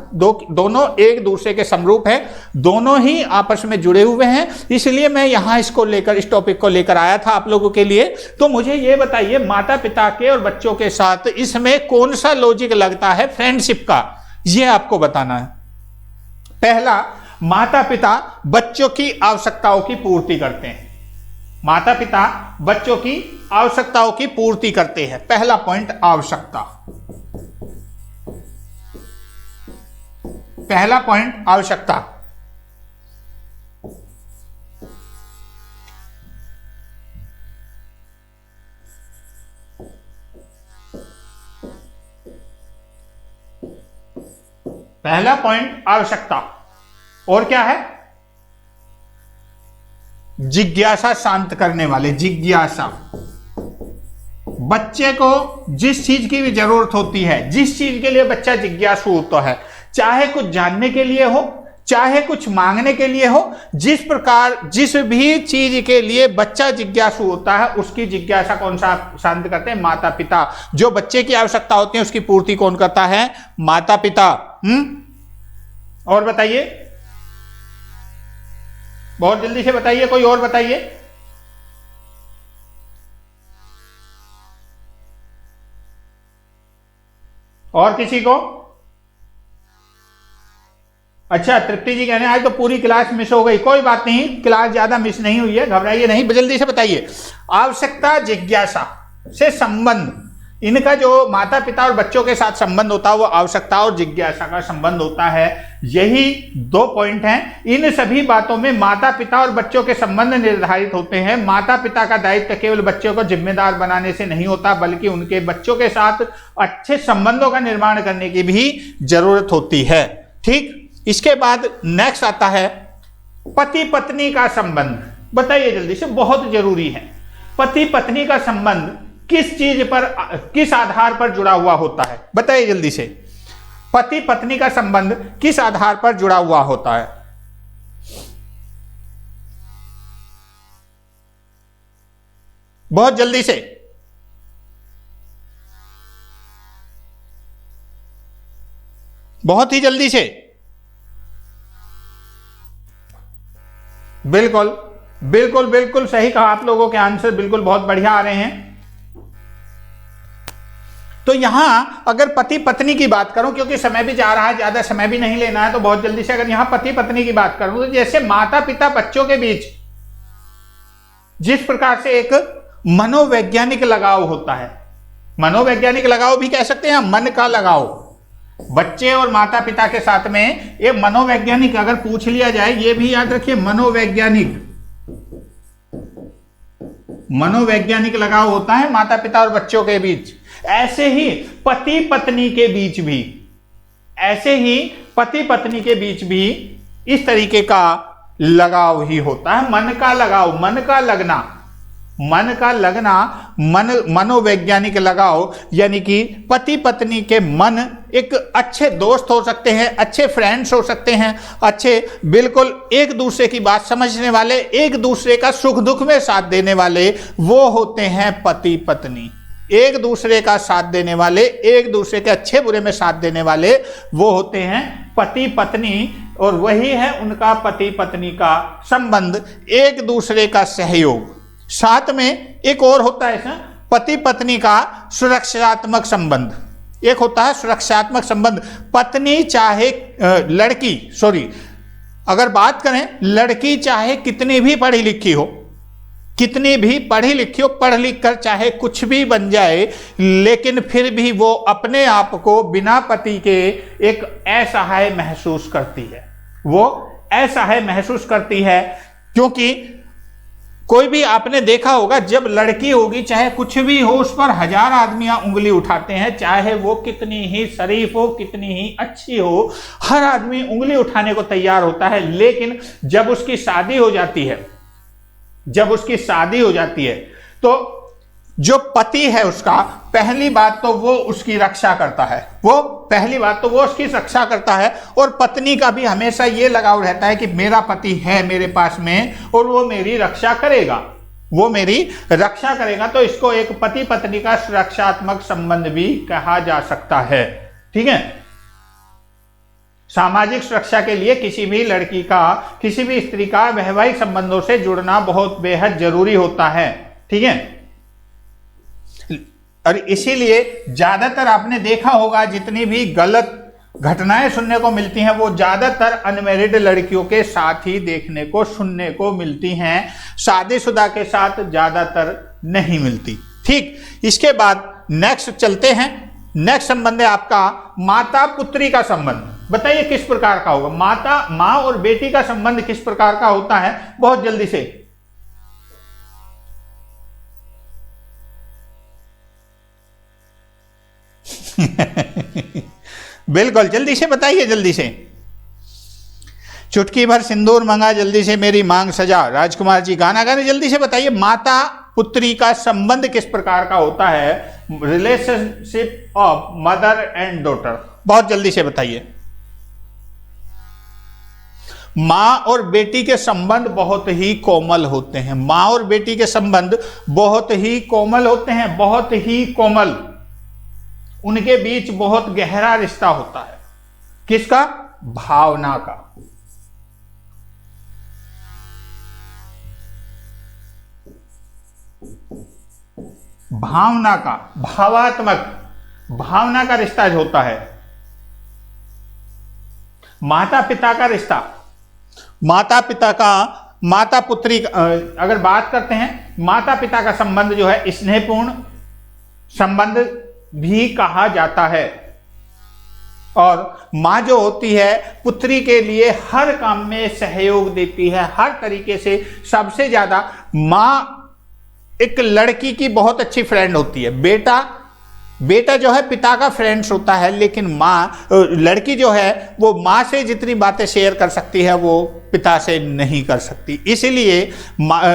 दोनों एक दूसरे के समरूप हैं, दोनों ही आपस में जुड़े हुए हैं, इसलिए मैं यहां इसको लेकर, इस टॉपिक को लेकर आया था आप लोगों के लिए। तो मुझे ये बताइए, माता पिता के और बच्चों के साथ इसमें कौन सा लॉजिक लगता है फ्रेंडशिप का, ये आपको बताना है। पहला, माता पिता बच्चों की आवश्यकताओं की पूर्ति करते हैं। माता पिता बच्चों की आवश्यकताओं की पूर्ति करते हैं। पहला पॉइंट, आवश्यकता। पहला पॉइंट, आवश्यकता। पहला पॉइंट आवश्यकता। और क्या है? जिज्ञासा शांत करने वाले, जिज्ञासा। बच्चे को जिस चीज की भी जरूरत होती है, जिस चीज के लिए बच्चा जिज्ञासु होता है, चाहे कुछ जानने के लिए हो, चाहे कुछ मांगने के लिए हो, जिस प्रकार जिस भी चीज के लिए बच्चा जिज्ञासु होता है, उसकी जिज्ञासा कौन सा शांत करते हैं? माता पिता। जो बच्चे की आवश्यकता होती है उसकी पूर्ति कौन करता है? माता पिता। और बताइए, बहुत जल्दी से बताइए, कोई और बताइए। और किसी को? अच्छा, तृप्ति जी कह रहे हैं आज तो पूरी क्लास मिस हो गई। कोई बात नहीं, क्लास ज्यादा मिस नहीं हुई है, घबराइए नहीं, जल्दी से बताइए। आवश्यकता, जिज्ञासा से संबंध, इनका जो माता पिता और बच्चों के साथ संबंध होता है वो आवश्यकता और जिज्ञासा का संबंध होता है। यही दो पॉइंट हैं। इन सभी बातों में माता पिता और बच्चों के संबंध निर्धारित होते हैं। माता पिता का दायित्व केवल बच्चों को जिम्मेदार बनाने से नहीं होता, बल्कि उनके बच्चों के साथ अच्छे संबंधों का निर्माण करने की भी जरूरत होती है। ठीक, इसके बाद नेक्स्ट आता है पति पत्नी का संबंध। बताइए जल्दी से, बहुत जरूरी है। पति पत्नी का संबंध किस चीज पर, किस आधार पर जुड़ा हुआ होता है? बताइए जल्दी से, पति पत्नी का संबंध किस आधार पर जुड़ा हुआ होता है? बहुत जल्दी से, बहुत ही जल्दी से। बिल्कुल बिल्कुल बिल्कुल सही कहा, आप लोगों के आंसर बिल्कुल बहुत बढ़िया आ रहे हैं। तो यहां अगर पति पत्नी की बात करूं, क्योंकि समय भी जा रहा है, ज्यादा समय भी नहीं लेना है, तो बहुत जल्दी से अगर यहां पति पत्नी की बात करूं, तो जैसे माता पिता बच्चों के बीच जिस प्रकार से एक मनोवैज्ञानिक लगाव होता है, मनोवैज्ञानिक लगाव भी कह सकते हैं, मन का लगाव, बच्चे और माता पिता के साथ में ये मनोवैज्ञानिक अगर पूछ लिया जाए, ये भी याद रखिए, मनोवैज्ञानिक लगाव होता है माता पिता और बच्चों के बीच। ऐसे ही पति पत्नी के बीच भी, ऐसे ही पति पत्नी के बीच भी इस तरीके का लगाव ही होता है, मन का लगाव, मन का लगना, मन का लगना, मनोवैज्ञानिक लगाव, यानी कि पति पत्नी के मन एक अच्छे दोस्त हो सकते हैं, अच्छे फ्रेंड्स हो सकते हैं, अच्छे बिल्कुल एक दूसरे की बात समझने वाले, एक दूसरे का सुख दुख में साथ देने वाले, वो होते हैं पति पत्नी। एक दूसरे का साथ देने वाले, एक दूसरे के अच्छे बुरे में साथ देने वाले, वो होते हैं पति पत्नी, और वही है उनका पति पत्नी का संबंध, एक दूसरे का सहयोग। साथ में एक और होता है पति पत्नी का सुरक्षात्मक संबंध। एक होता है सुरक्षात्मक संबंध, पत्नी चाहे अगर बात करें, लड़की चाहे कितनी भी पढ़ी लिखी हो, कितनी भी पढ़ी लिखी हो, पढ़ लिख कर चाहे कुछ भी बन जाए, लेकिन फिर भी वो अपने आप को बिना पति के एक असहाय महसूस करती है। वो असहाय महसूस करती है, क्योंकि कोई भी आपने देखा होगा, जब लड़की होगी चाहे कुछ भी हो, उस पर 1000 आदमी उंगली उठाते हैं, चाहे वो कितनी ही शरीफ हो, कितनी ही अच्छी हो, हर आदमी उंगली उठाने को तैयार होता है। लेकिन जब उसकी शादी हो जाती है, तो जो पति है उसका, पहली बात तो वो उसकी रक्षा करता है, उसकी रक्षा करता है। और पत्नी का भी हमेशा ये लगाव रहता है कि मेरा पति है मेरे पास में और वो मेरी रक्षा करेगा, तो इसको एक पति पत्नी का सुरक्षात्मक संबंध भी कहा जा सकता है। ठीक है। सामाजिक सुरक्षा के लिए किसी भी लड़की का, किसी भी स्त्री का वैवाहिक संबंधों से जुड़ना बहुत बेहद जरूरी होता है। ठीक है। और इसीलिए ज्यादातर आपने देखा होगा, जितनी भी गलत घटनाएं सुनने को मिलती हैं वो ज्यादातर अनमैरिड लड़कियों के साथ ही देखने को, सुनने को मिलती हैं, शादीशुदा के साथ ज्यादातर नहीं मिलती। ठीक। इसके बाद नेक्स्ट चलते हैं। नेक्स्ट संबंध है आपका माता पुत्री का संबंध। बताइए किस प्रकार का होगा? माँ और बेटी का संबंध किस प्रकार का होता है? बहुत जल्दी से। बिल्कुल, जल्दी से बताइए, जल्दी से। चुटकी भर सिंदूर मंगा, जल्दी से मेरी मांग सजा, राजकुमार जी गाना गाने, जल्दी से बताइए माता पुत्री का संबंध किस प्रकार का होता है? Relationship of mother and daughter. बहुत जल्दी से बताइए। मां और बेटी के संबंध बहुत ही कोमल होते हैं, बहुत ही कोमल। उनके बीच बहुत गहरा रिश्ता होता है। किसका? भावना का। भावना का रिश्ता जो होता है। माता पिता का रिश्ता, माता पुत्री अगर बात करते हैं, माता पिता का संबंध जो है स्नेहपूर्ण संबंध भी कहा जाता है। और मां जो होती है पुत्री के लिए हर काम में सहयोग देती है, हर तरीके से। सबसे ज्यादा मां एक लड़की की बहुत अच्छी फ्रेंड होती है। बेटा जो है पिता का फ्रेंड्स होता है, लेकिन लड़की जो है वो माँ से जितनी बातें शेयर कर सकती है वो पिता से नहीं कर सकती। इसीलिए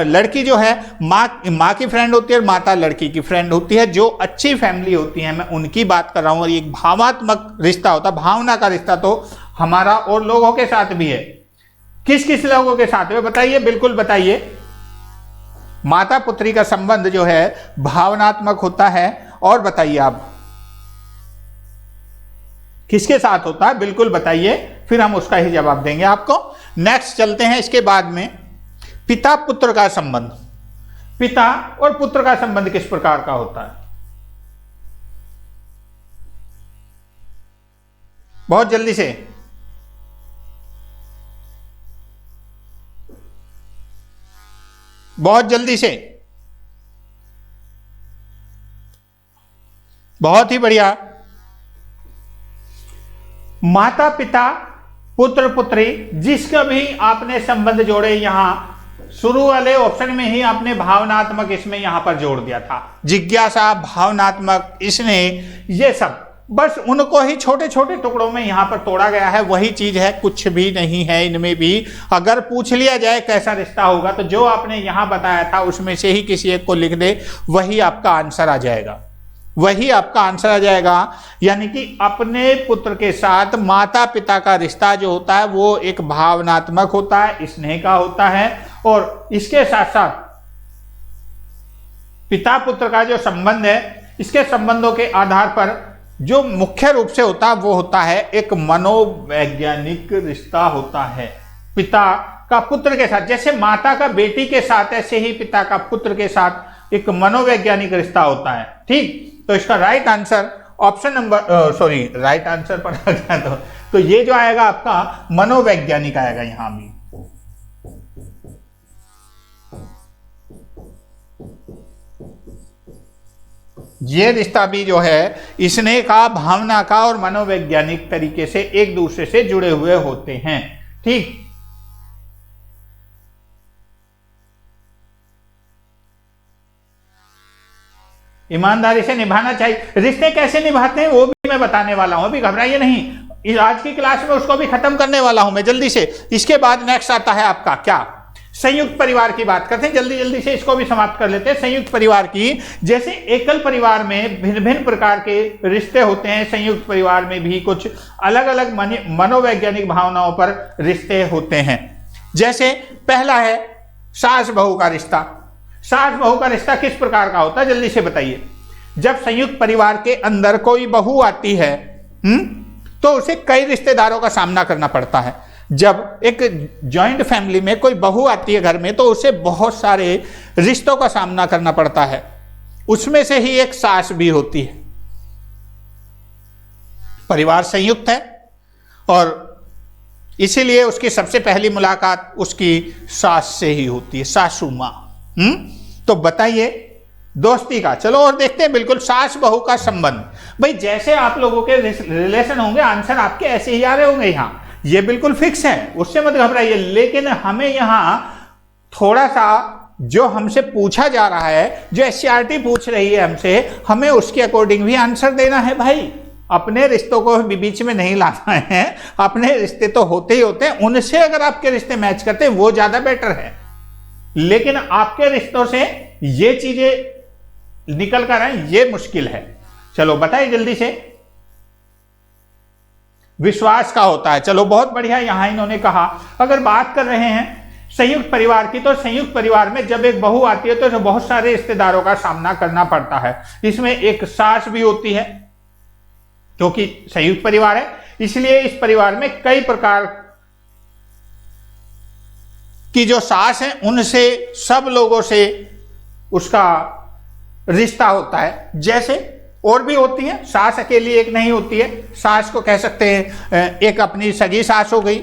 लड़की जो है माँ की फ्रेंड होती है और माता लड़की की फ्रेंड होती है। जो अच्छी फैमिली होती है, मैं उनकी बात कर रहा हूँ। और एक भावनात्मक रिश्ता होता है। भावना का रिश्ता तो हमारा और लोगों के साथ भी है। किस किस लोगों के साथ है बताइए, बिल्कुल बताइए। माता पुत्री का संबंध जो है भावनात्मक होता है। और बताइए आप किसके साथ होता है, बिल्कुल बताइए, फिर हम उसका ही जवाब देंगे आपको। नेक्स्ट चलते हैं। इसके बाद में पिता पुत्र का संबंध। पिता और पुत्र का संबंध किस प्रकार का होता है? बहुत जल्दी से। बहुत जल्दी से। बहुत ही बढ़िया। माता पिता पुत्र पुत्री जिसका भी आपने संबंध जोड़े, यहां शुरू वाले ऑप्शन में ही आपने भावनात्मक इसमें यहां पर जोड़ दिया था। जिज्ञासा, भावनात्मक, स्नेह, ये सब बस उनको ही छोटे छोटे टुकड़ों में यहां पर तोड़ा गया है। वही चीज है, कुछ भी नहीं है इनमें भी। अगर पूछ लिया जाए कैसा रिश्ता होगा तो जो आपने यहां बताया था उसमें से ही किसी एक को लिख दे, वही आपका आंसर आ जाएगा। यानी कि अपने पुत्र के साथ माता पिता का रिश्ता जो होता है वो एक भावनात्मक होता है, स्नेह का होता है। और इसके साथ साथ पिता पुत्र का जो संबंध है, इसके संबंधों के आधार पर जो मुख्य रूप से होता है वो होता है एक मनोवैज्ञानिक रिश्ता होता है। पिता का पुत्र के साथ, जैसे माता का बेटी के साथ, ऐसे ही पिता का पुत्र के साथ एक मनोवैज्ञानिक रिश्ता होता है। ठीक। तो इसका right answer option number right answer पर आ गया तो ये जो आएगा आपका मनोवैज्ञानिक आएगा यहां भी। ये रिश्ता भी जो है स्नेह का, भावना का और मनोवैज्ञानिक तरीके से एक दूसरे से जुड़े हुए होते हैं। ठीक। ईमानदारी से निभाना चाहिए। रिश्ते कैसे निभाते हैं वो भी मैं बताने वाला हूं, अभी घबराइए नहीं, आज की क्लास में उसको भी खत्म करने वाला हूं मैं जल्दी से। इसके बाद नेक्स्ट आता है आपका क्या, संयुक्त परिवार की बात करते हैं, जल्दी जल्दी से इसको भी समाप्त कर लेते हैं। संयुक्त परिवार की, जैसे एकल परिवार में भिन्न भिन्न प्रकार के रिश्ते होते हैं, संयुक्त परिवार में भी कुछ अलग अलग मनोवैज्ञानिक भावनाओं पर रिश्ते होते हैं। जैसे पहला है सास बहू का रिश्ता। सास बहू का रिश्ता किस प्रकार का होता है जल्दी से बताइए। जब संयुक्त परिवार के अंदर कोई बहू आती है तो उसे कई रिश्तेदारों का सामना करना पड़ता है। जब एक जॉइंट फैमिली में कोई बहू आती है घर में तो उसे बहुत सारे रिश्तों का सामना करना पड़ता है, उसमें से ही एक सास भी होती है। परिवार संयुक्त है और इसीलिए उसकी सबसे पहली मुलाकात उसकी सास से ही होती है, सासू मां। तो बताइए दोस्ती का, चलो और देखते हैं बिल्कुल सास बहू का संबंध। भाई जैसे आप लोगों के रिलेशन होंगे आंसर आपके ऐसे ही आ रहे होंगे, यहां ये बिल्कुल फिक्स है, उससे मत घबराइए। लेकिन हमें यहां थोड़ा सा जो हमसे पूछा जा रहा है, जो एससीईआरटी पूछ रही है हमसे, हमें उसके अकॉर्डिंग भी आंसर देना है भाई। अपने रिश्तों को बीच में नहीं लाना है, अपने रिश्ते तो होते ही होते हैं, उनसे अगर आपके रिश्ते मैच करते हैं वो ज्यादा बेटर है। लेकिन आपके रिश्तों से ये चीजें निकल कर आए ये मुश्किल है। चलो बताइए जल्दी से। विश्वास का होता है, चलो बहुत बढ़िया। यहां इन्होंने कहा अगर बात कर रहे हैं संयुक्त परिवार की, तो संयुक्त परिवार में जब एक बहू आती है तो बहुत सारे रिश्तेदारों का सामना करना पड़ता है। इसमें एक सास भी होती है, क्योंकि संयुक्त परिवार है इसलिए इस परिवार में कई प्रकार की जो सास है उनसे सब लोगों से उसका रिश्ता होता है। जैसे और भी होती है, सास अकेली एक नहीं होती है। सास को कह सकते हैं एक अपनी सगी सास हो गई,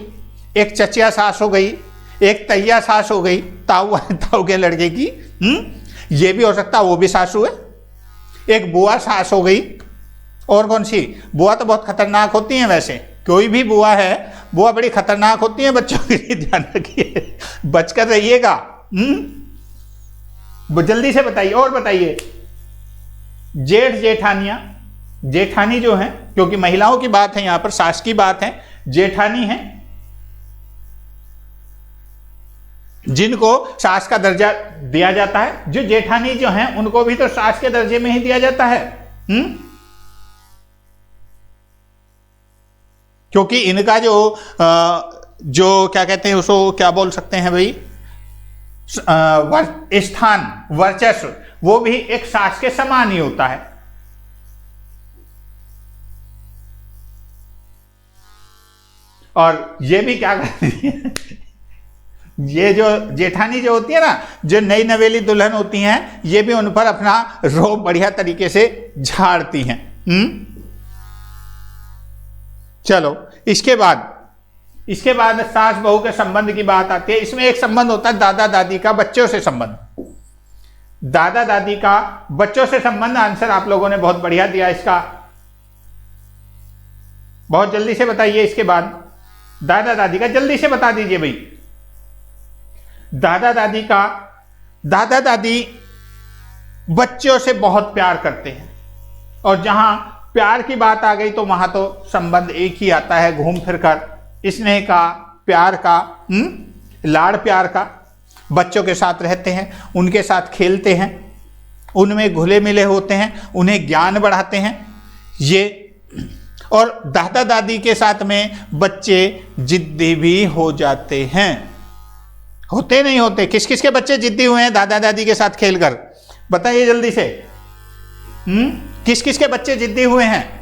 एक चचिया सास हो गई, एक तैया सास हो गई, ताऊ के लड़के की, ये भी हो सकता है वो भी सासू है। एक बुआ सास हो गई। और कौन सी बुआ तो बहुत खतरनाक होती है, वैसे कोई भी बुआ है, बुआ बड़ी खतरनाक होती है, बच्चों के लिए ध्यान रखिए, बचकर रहिएगा। जल्दी से बताइए और बताइए। जेठ जेठानियां, जेठानी जो है, क्योंकि महिलाओं की बात है यहां पर, सास की बात है, जेठानी है जिनको सास का दर्जा दिया जाता है। जो जेठानी जो है उनको भी तो सास के दर्जे में ही दिया जाता है, क्योंकि इनका जो क्या कहते हैं उसको क्या बोल सकते हैं भाई, स्थान वर्चस्व वो भी एक सास के समान ही होता है। और ये भी क्या करती है ये जो जेठानी जो होती है ना, जो नई नवेली दुल्हन होती हैं, ये भी उन पर अपना रोब बढ़िया तरीके से झाड़ती हैं। चलो इसके बाद सास बहू के संबंध की बात आती है। इसमें एक संबंध होता है दादा दादी का बच्चों से संबंध। दादा दादी का बच्चों से संबंध, आंसर आप लोगों ने बहुत बढ़िया दिया इसका, बहुत जल्दी से बताइए। इसके बाद दादा दादी का जल्दी से बता दीजिए भाई। दादा दादी बच्चों से बहुत प्यार करते हैं, और जहां प्यार की बात आ गई तो वहां तो संबंध एक ही आता है, घूम फिर कर, स्नेह का, प्यार का, लाड़ प्यार का। बच्चों के साथ रहते हैं, उनके साथ खेलते हैं, उनमें घुले मिले होते हैं, उन्हें ज्ञान बढ़ाते हैं ये। और दादा दादी के साथ में बच्चे जिद्दी भी हो जाते हैं, होते नहीं होते। किस किस के बच्चे जिद्दी हुए हैं दादा दादी के साथ खेलकर, बताइए जल्दी से। किस किस के बच्चे जिद्दी हुए हैं?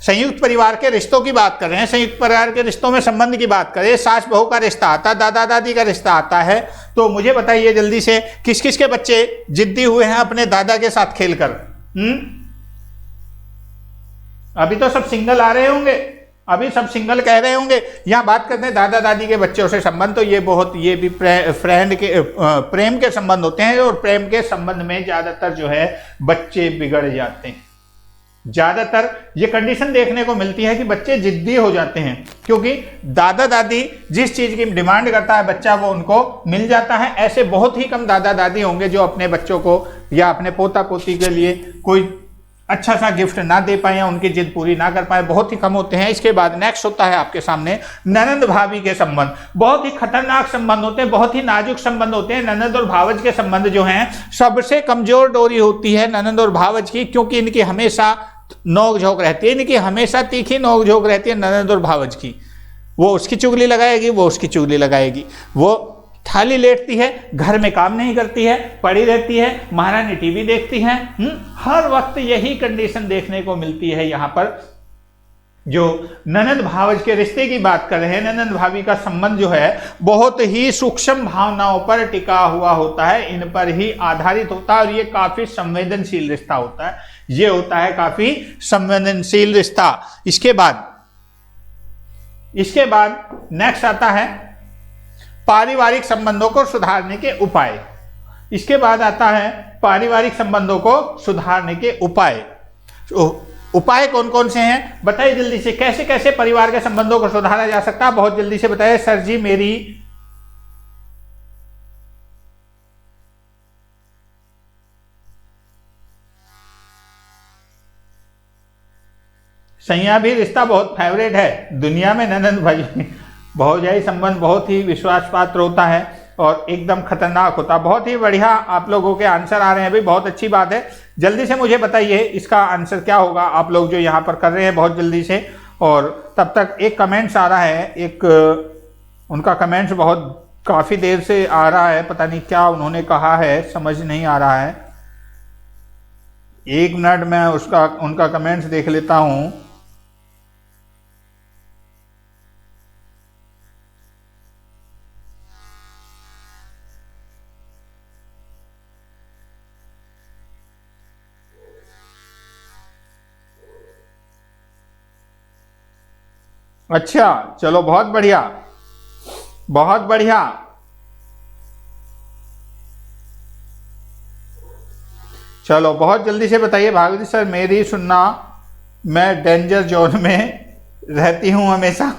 संयुक्त परिवार के रिश्तों की बात कर रहे हैं, संयुक्त परिवार के रिश्तों में संबंध की बात करें, सास बहू का रिश्ता आता है, दादा दादी का रिश्ता आता है, तो मुझे बताइए जल्दी से किस किस के बच्चे जिद्दी हुए हैं अपने दादा के साथ खेलकर। अभी तो सब सिंगल आ रहे होंगे, अभी सब सिंगल कह रहे होंगे। यहां बात करते हैं दादा दादी के बच्चों से संबंध, तो ये भी प्रेम के संबंध होते हैं, और प्रेम के संबंध में ज्यादातर जो है बच्चे बिगड़ जाते हैं। ज्यादातर ये कंडीशन देखने को मिलती है कि बच्चे जिद्दी हो जाते हैं, क्योंकि दादा दादी जिस चीज की डिमांड करता है बच्चा वो उनको मिल जाता है। ऐसे बहुत ही कम दादा दादी होंगे जो अपने बच्चों को या अपने पोता पोती के लिए कोई अच्छा सा गिफ्ट ना दे पाए या उनकी जिद पूरी ना कर पाए, बहुत ही कम होते हैं। इसके बाद नेक्स्ट होता है आपके सामने ननंद भाभी के संबंध। बहुत ही खतरनाक संबंध होते हैं, बहुत ही नाजुक संबंध होते हैं। ननंद और भावज के संबंध जो हैं सबसे कमजोर डोरी होती है ननंद और भावज की, क्योंकि इनकी हमेशा नोक झोंक रहती है, इनकी हमेशा तीखी नोक झोंक रहती है ननंद और भावज की। वो उसकी चुगली लगाएगी, वो उसकी चुगली लगाएगी। वो थाली लेटती है, घर में काम नहीं करती है, पड़ी रहती है, महारानी टीवी देखती है। हर वक्त यही कंडीशन देखने को मिलती है। यहाँ पर जो ननंद भावज के रिश्ते की बात कर रहे हैं, ननंद भाभी का संबंध जो है बहुत ही सूक्ष्म भावनाओं पर टिका हुआ होता है, इन पर ही आधारित होता है और ये काफी संवेदनशील रिश्ता होता है। ये होता है काफी संवेदनशील रिश्ता। इसके बाद नेक्स्ट आता है पारिवारिक संबंधों को सुधारने के उपाय। इसके बाद आता है पारिवारिक संबंधों को सुधारने के उपाय। उपाय कौन कौन से हैं बताइए जल्दी से, कैसे कैसे परिवार के संबंधों को सुधारा जा सकता है, बहुत जल्दी से बताइए सर जी। मेरी सैया भी रिश्ता बहुत फेवरेट है दुनिया में। ननंद भाई भौजाई संबंध बहुत ही विश्वास पात्र होता है और एकदम खतरनाक होता है। बहुत ही बढ़िया आप लोगों के आंसर आ रहे हैं भाई, बहुत अच्छी बात है। जल्दी से मुझे बताइए इसका आंसर क्या होगा, आप लोग जो यहाँ पर कर रहे हैं बहुत जल्दी से। और तब तक एक कमेंट्स आ रहा है, एक उनका कमेंट्स बहुत काफ़ी देर से आ रहा है, पता नहीं क्या उन्होंने कहा है, समझ नहीं आ रहा है। 1 मिनट में उनका कमेंट्स देख लेता हूँ। अच्छा चलो बहुत बढ़िया, बहुत बढ़िया। चलो बहुत जल्दी से बताइए भागवती सर। मेरी सुनना, मैं डेंजर जोन में रहती हूँ हमेशा।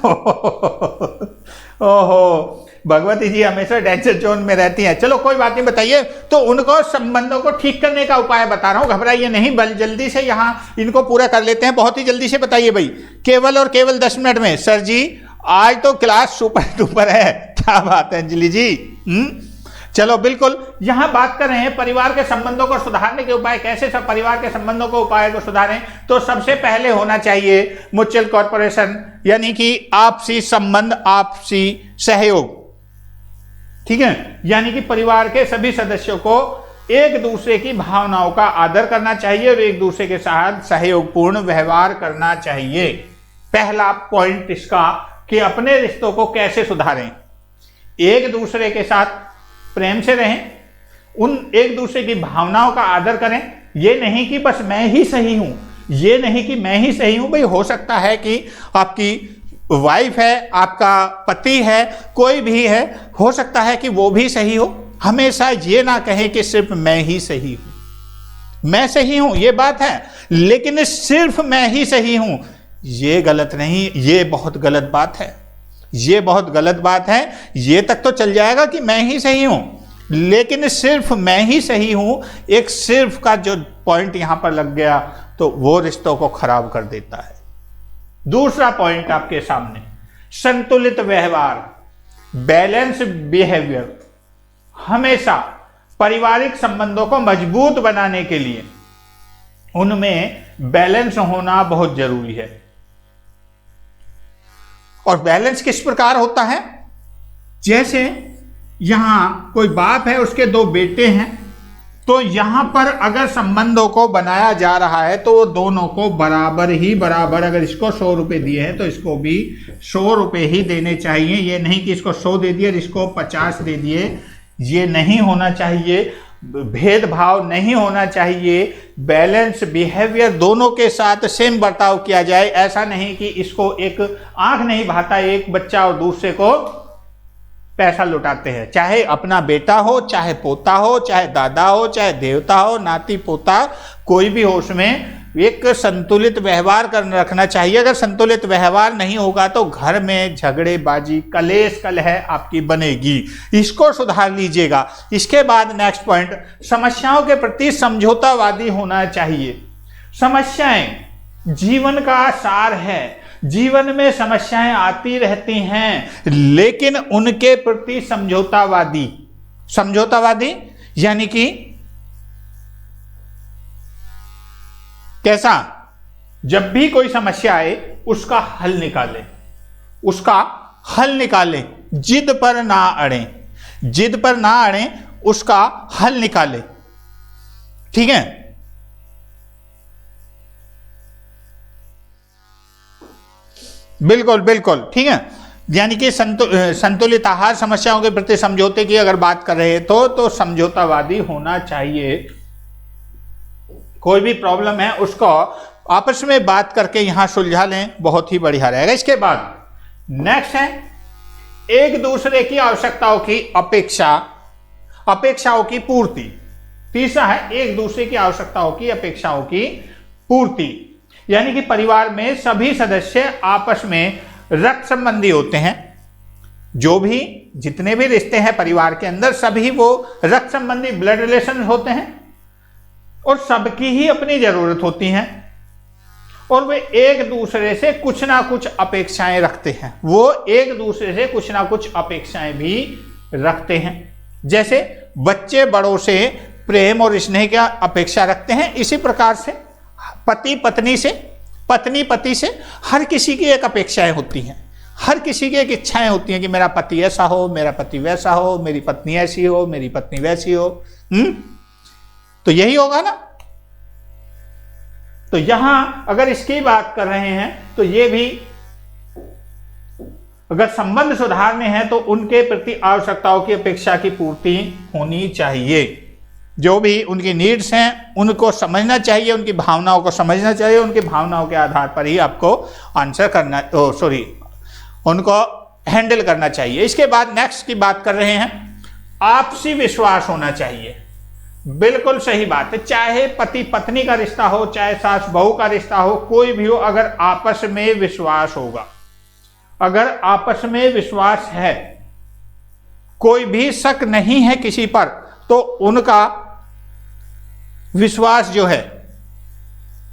ओहो भगवती जी हमेशा डेंजर जोन में रहती हैं। चलो कोई बात नहीं, बताइए। तो उनको संबंधों को ठीक करने का उपाय बता रहा हूँ, घबराइए नहीं, बल जल्दी से यहाँ इनको पूरा कर लेते हैं। बहुत ही जल्दी से बताइए भाई, केवल और केवल 10 मिनट में। सर जी आज तो क्लास सुपर डुपर है, क्या बात है अंजलि जी। चलो बिल्कुल, यहाँ बात कर रहे हैं परिवार के संबंधों को सुधारने के उपाय। कैसे सब परिवार के संबंधों को उपाय को सुधारें, तो सबसे पहले होना चाहिए म्यूचुअल कॉर्पोरेशन, यानी कि आपसी संबंध, आपसी सहयोग। ठीक है, यानी कि परिवार के सभी सदस्यों को एक दूसरे की भावनाओं का आदर करना चाहिए और एक दूसरे के साथ सहयोगपूर्ण व्यवहार करना चाहिए। पहला पॉइंट इसका कि अपने रिश्तों को कैसे सुधारें, एक दूसरे के साथ प्रेम से रहें, उन एक दूसरे की भावनाओं का आदर करें। ये नहीं कि बस मैं ही सही हूं, ये नहीं कि मैं ही सही हूं। भाई हो सकता है कि आपकी वाइफ है, आपका पति है, कोई भी है, हो सकता है कि वो भी सही हो। हमेशा ये ना कहें कि सिर्फ मैं ही सही हूं, मैं सही हूं ये बात है, लेकिन सिर्फ मैं ही सही हूं ये गलत नहीं, ये बहुत गलत बात है, ये बहुत गलत बात है। ये तक तो चल जाएगा कि मैं ही सही हूं, लेकिन सिर्फ मैं ही सही हूं, एक सिर्फ का जो पॉइंट यहां पर लग गया तो वो रिश्तों को खराब कर देता है। दूसरा पॉइंट आपके सामने, संतुलित व्यवहार, बैलेंस बिहेवियर। हमेशा पारिवारिक संबंधों को मजबूत बनाने के लिए उनमें बैलेंस होना बहुत जरूरी है। और बैलेंस किस प्रकार होता है, जैसे यहां कोई बाप है, उसके 2 बेटे हैं, तो यहां पर अगर संबंधों को बनाया जा रहा है तो वो दोनों को बराबर ही बराबर, अगर इसको 100 रुपए दिए हैं तो इसको भी 100 रुपए ही देने चाहिए। ये नहीं कि इसको 100 दे दिए और इसको 50 दे दिए, ये नहीं होना चाहिए। भेदभाव नहीं होना चाहिए। बैलेंस बिहेवियर, दोनों के साथ सेम बर्ताव किया जाए। ऐसा नहीं कि इसको एक आंख नहीं भाता एक बच्चा और दूसरे को पैसा लुटाते हैं, चाहे अपना बेटा हो, चाहे पोता हो, चाहे दादा हो, चाहे देवता हो, नाती पोता कोई भी हो, उसमें एक संतुलित व्यवहार कर रखना चाहिए। अगर संतुलित व्यवहार नहीं होगा तो घर में झगड़ेबाजी, कलेश कलह आपकी बनेगी। इसको सुधार लीजिएगा। इसके बाद नेक्स्ट पॉइंट, समस्याओं के प्रति समझौतावादी होना चाहिए। समस्याएं जीवन का सार है। जीवन में समस्याएं आती रहती हैं, लेकिन उनके प्रति समझौतावादी, समझौतावादी यानी कि कैसा, जब भी कोई समस्या आए उसका हल निकालें, उसका हल निकालें, जिद पर ना अड़ें, जिद पर ना अड़ें, उसका हल निकालें। ठीक है, बिल्कुल बिल्कुल ठीक है। यानी कि संतुलित आहार, समस्याओं के प्रति समझौते की अगर बात कर रहे हैं तो समझौतावादी होना चाहिए। कोई भी प्रॉब्लम है उसको आपस में बात करके यहां सुलझा लें, बहुत ही बढ़िया रहेगा। इसके बाद नेक्स्ट है एक दूसरे की आवश्यकताओं की अपेक्षा, अपेक्षाओं की पूर्ति। तीसरा है एक दूसरे की आवश्यकताओं की अपेक्षाओं की पूर्ति, यानी कि परिवार में सभी सदस्य आपस में रक्त संबंधी होते हैं। जो भी जितने भी रिश्ते हैं परिवार के अंदर, सभी वो रक्त संबंधी, ब्लड रिलेशन होते हैं और सबकी ही अपनी जरूरत होती हैं और वे एक दूसरे से कुछ ना कुछ अपेक्षाएं रखते हैं। वो एक दूसरे से कुछ ना कुछ अपेक्षाएं भी रखते हैं। जैसे बच्चे बड़ों से प्रेम और स्नेह की अपेक्षा रखते हैं, इसी प्रकार से पति पत्नी से, पत्नी पति से, हर किसी की एक अपेक्षाएं होती हैं, हर किसी की एक इच्छाएं होती हैं कि मेरा पति ऐसा हो, मेरा पति वैसा हो, मेरी पत्नी ऐसी हो, मेरी पत्नी वैसी हो। तो यही होगा ना। तो यहां अगर इसकी बात कर रहे हैं तो ये भी, अगर संबंध सुधारने हैं तो उनके प्रति आवश्यकताओं की अपेक्षा की पूर्ति होनी चाहिए। जो भी उनकी नीड्स हैं उनको समझना चाहिए, उनकी भावनाओं को समझना चाहिए, उनकी भावनाओं के आधार पर ही आपको आंसर करना, उनको हैंडल करना चाहिए। इसके बाद नेक्स्ट की बात कर रहे हैं, आपसी विश्वास होना चाहिए। बिल्कुल सही बात है। चाहे पति पत्नी का रिश्ता हो, चाहे सास बहू का रिश्ता हो, कोई भी हो, अगर आपस में विश्वास होगा, अगर आपस में विश्वास है, कोई भी शक नहीं है किसी पर, तो उनका विश्वास जो है,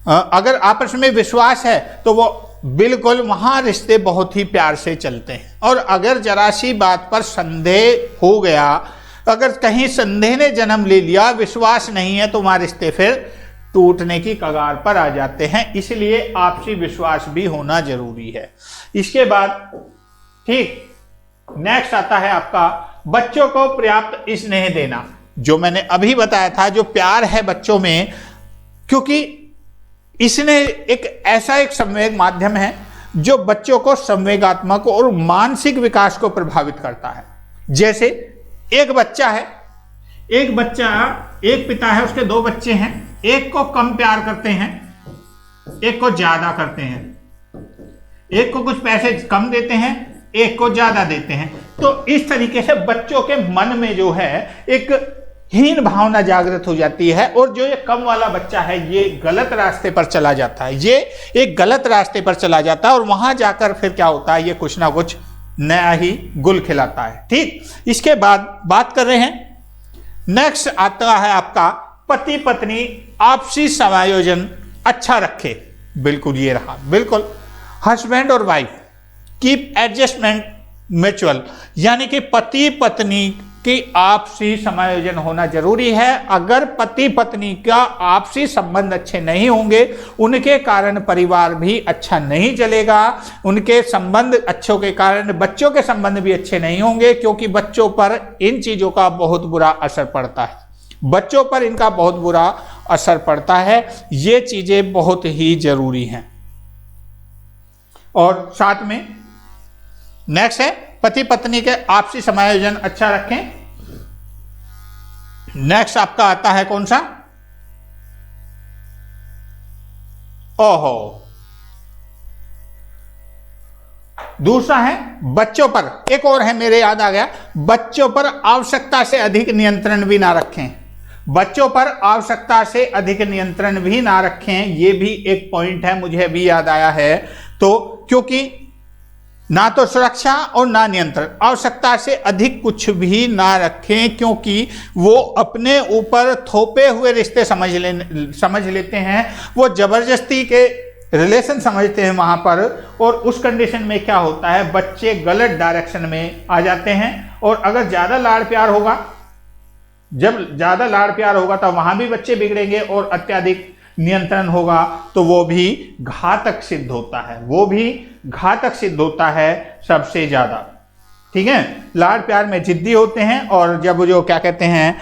अगर आपस में विश्वास है तो वो बिल्कुल वहां रिश्ते बहुत ही प्यार से चलते हैं। और अगर जरा सी बात पर संदेह हो गया, अगर कहीं संदेह ने जन्म ले लिया, विश्वास नहीं है, तो वहां रिश्ते फिर टूटने की कगार पर आ जाते हैं। इसलिए आपसी विश्वास भी होना जरूरी है। इसके बाद ठीक नेक्स्ट आता है आपका बच्चों को पर्याप्त स्नेह देना। जो मैंने अभी बताया था, जो प्यार है बच्चों में, क्योंकि इसने एक ऐसा एक संवेग माध्यम है जो बच्चों को संवेगात्मक और मानसिक विकास को प्रभावित करता है। जैसे एक बच्चा है, एक पिता है, उसके दो बच्चे हैं, एक को कम प्यार करते हैं, एक को ज्यादा करते हैं, एक को कुछ पैसे कम देते हैं, एक को ज्यादा देते हैं। तो इस तरीके से बच्चों के मन में जो है एक हीन भावना जागृत हो जाती है और जो ये कम वाला बच्चा है ये गलत रास्ते पर चला जाता है, ये एक गलत रास्ते पर चला जाता है और वहां जाकर फिर क्या होता है, ये कुछ ना कुछ नया ही गुल खिलाता है। ठीक, इसके बाद बात कर रहे हैं, नेक्स्ट आता है आपका पति पत्नी आपसी समायोजन अच्छा रखे। बिल्कुल ये रहा, बिल्कुल हस्बैंड और वाइफ कीप एडजस्टमेंट म्यूचुअल, यानी कि पति पत्नी की आपसी समायोजन होना जरूरी है। अगर पति पत्नी का आपसी संबंध अच्छे नहीं होंगे, उनके कारण परिवार भी अच्छा नहीं चलेगा, उनके संबंध अच्छों के कारण बच्चों के संबंध भी अच्छे नहीं होंगे, क्योंकि बच्चों पर इन चीजों का बहुत बुरा असर पड़ता है, बच्चों पर इनका बहुत बुरा असर पड़ता है। ये चीजें बहुत ही जरूरी हैं। और साथ में नेक्स्ट है पति पत्नी के आपसी समायोजन अच्छा रखें। नेक्स्ट आपका आता है कौन सा, ओहो, दूसरा है बच्चों पर, एक और है मेरे याद आ गया, बच्चों पर आवश्यकता से अधिक नियंत्रण भी ना रखें। बच्चों पर आवश्यकता से अधिक नियंत्रण भी ना रखें, ये भी एक पॉइंट है, मुझे अभी याद आया है। तो क्योंकि ना तो सुरक्षा और ना नियंत्रण, आवश्यकता से अधिक कुछ भी ना रखें, क्योंकि वो अपने ऊपर थोपे हुए रिश्ते समझ लेते हैं, वो जबरदस्ती के रिलेशन समझते हैं वहां पर। और उस कंडीशन में क्या होता है, बच्चे गलत डायरेक्शन में आ जाते हैं। और अगर ज्यादा लाड़ प्यार होगा, जब ज्यादा लाड़ प्यार होगा तो वहां भी बच्चे बिगड़ेंगे, और अत्यधिक नियंत्रण होगा तो वो भी घातक सिद्ध होता है, वो भी घातक सिद्ध होता है सबसे ज्यादा। ठीक है, लाड़ प्यार में जिद्दी होते हैं, और जब जो क्या कहते हैं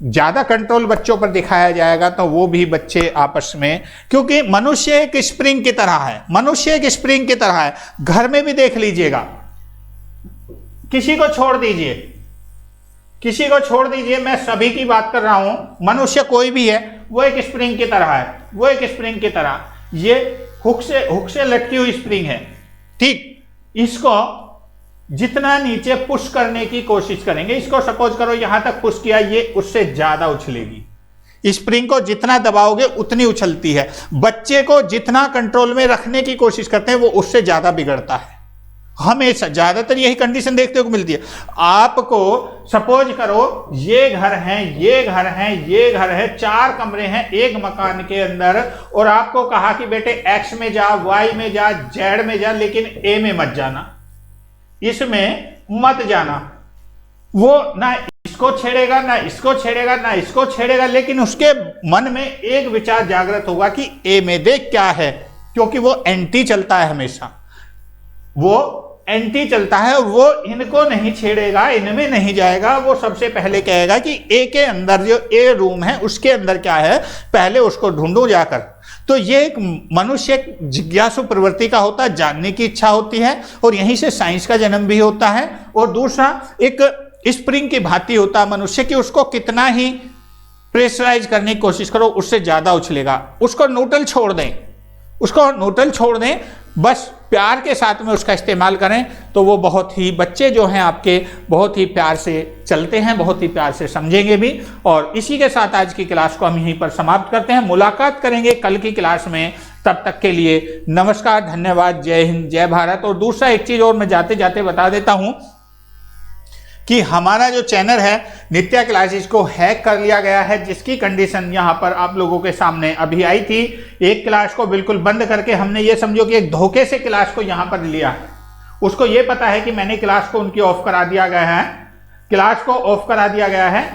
ज्यादा कंट्रोल बच्चों पर दिखाया जाएगा तो वो भी बच्चे आपस में, क्योंकि मनुष्य एक स्प्रिंग की तरह है, मनुष्य एक स्प्रिंग की तरह है। घर में भी देख लीजिएगा, किसी को छोड़ दीजिए, किसी को छोड़ दीजिए, मैं सभी की बात कर रहा हूं, मनुष्य कोई भी है वो एक स्प्रिंग की तरह है, वो एक स्प्रिंग की तरह, ये हुक से लटकी हुई स्प्रिंग है। ठीक, इसको जितना नीचे पुश करने की कोशिश करेंगे, इसको सपोज करो यहां तक पुश किया, ये उससे ज्यादा उछलेगी। स्प्रिंग को जितना दबाओगे उतनी उछलती है। बच्चे को जितना कंट्रोल में रखने की कोशिश करते हैं वो उससे ज्यादा बिगड़ता है। हमेशा ज्यादातर यही कंडीशन देखने को मिलती है। आपको सपोज करो ये घर है, ये घर है, ये घर है, 4 कमरे हैं एक मकान के अंदर, और आपको कहा कि बेटे एक्स में जा, वाई में जा, जेड में जा, लेकिन ए में मत जाना, इसमें मत जाना। वो ना इसको छेड़ेगा, ना इसको छेड़ेगा, ना इसको छेड़ेगा, लेकिन उसके मन में एक विचार जागृत होगा कि ए में देख क्या है, क्योंकि वो एंटी चलता है हमेशा, वो एंटी चलता है। वो इनको नहीं छेड़ेगा, इनमें नहीं जाएगा, वो सबसे पहले कहेगा कि ए के अंदर जो ए रूम है उसके अंदर क्या है, पहले उसको ढूंढो जाकर। तो ये एक मनुष्य जिज्ञासु प्रवृत्ति का होता है, जानने की इच्छा होती है, और यहीं से साइंस का जन्म भी होता है। और दूसरा एक स्प्रिंग की भांति होता है मनुष्य, कि उसको कितना ही प्रेशराइज करने की कोशिश करो उससे ज्यादा उछलेगा। उसको न्यूट्रल छोड़ दें, उसको न्यूट्रल छोड़ दें, बस प्यार के साथ में उसका इस्तेमाल करें, तो वो बहुत ही, बच्चे जो हैं आपके बहुत ही प्यार से चलते हैं, बहुत ही प्यार से समझेंगे भी। और इसी के साथ आज की क्लास को हम यहीं पर समाप्त करते हैं, मुलाकात करेंगे कल की क्लास में। तब तक के लिए नमस्कार, धन्यवाद, जय हिंद, जय भारत। और दूसरा एक चीज और मैं जाते जाते बता देता हूं कि हमारा जो चैनल है नित्या क्लासेस को हैक कर लिया गया है, जिसकी कंडीशन यहां पर आप लोगों के सामने अभी आई थी। एक क्लास को बिल्कुल बंद करके हमने ये समझो कि एक धोखे से क्लास को यहां पर लिया है। उसको ये पता है कि मैंने क्लास को उनकी ऑफ करा दिया गया है, क्लास को ऑफ करा दिया गया है,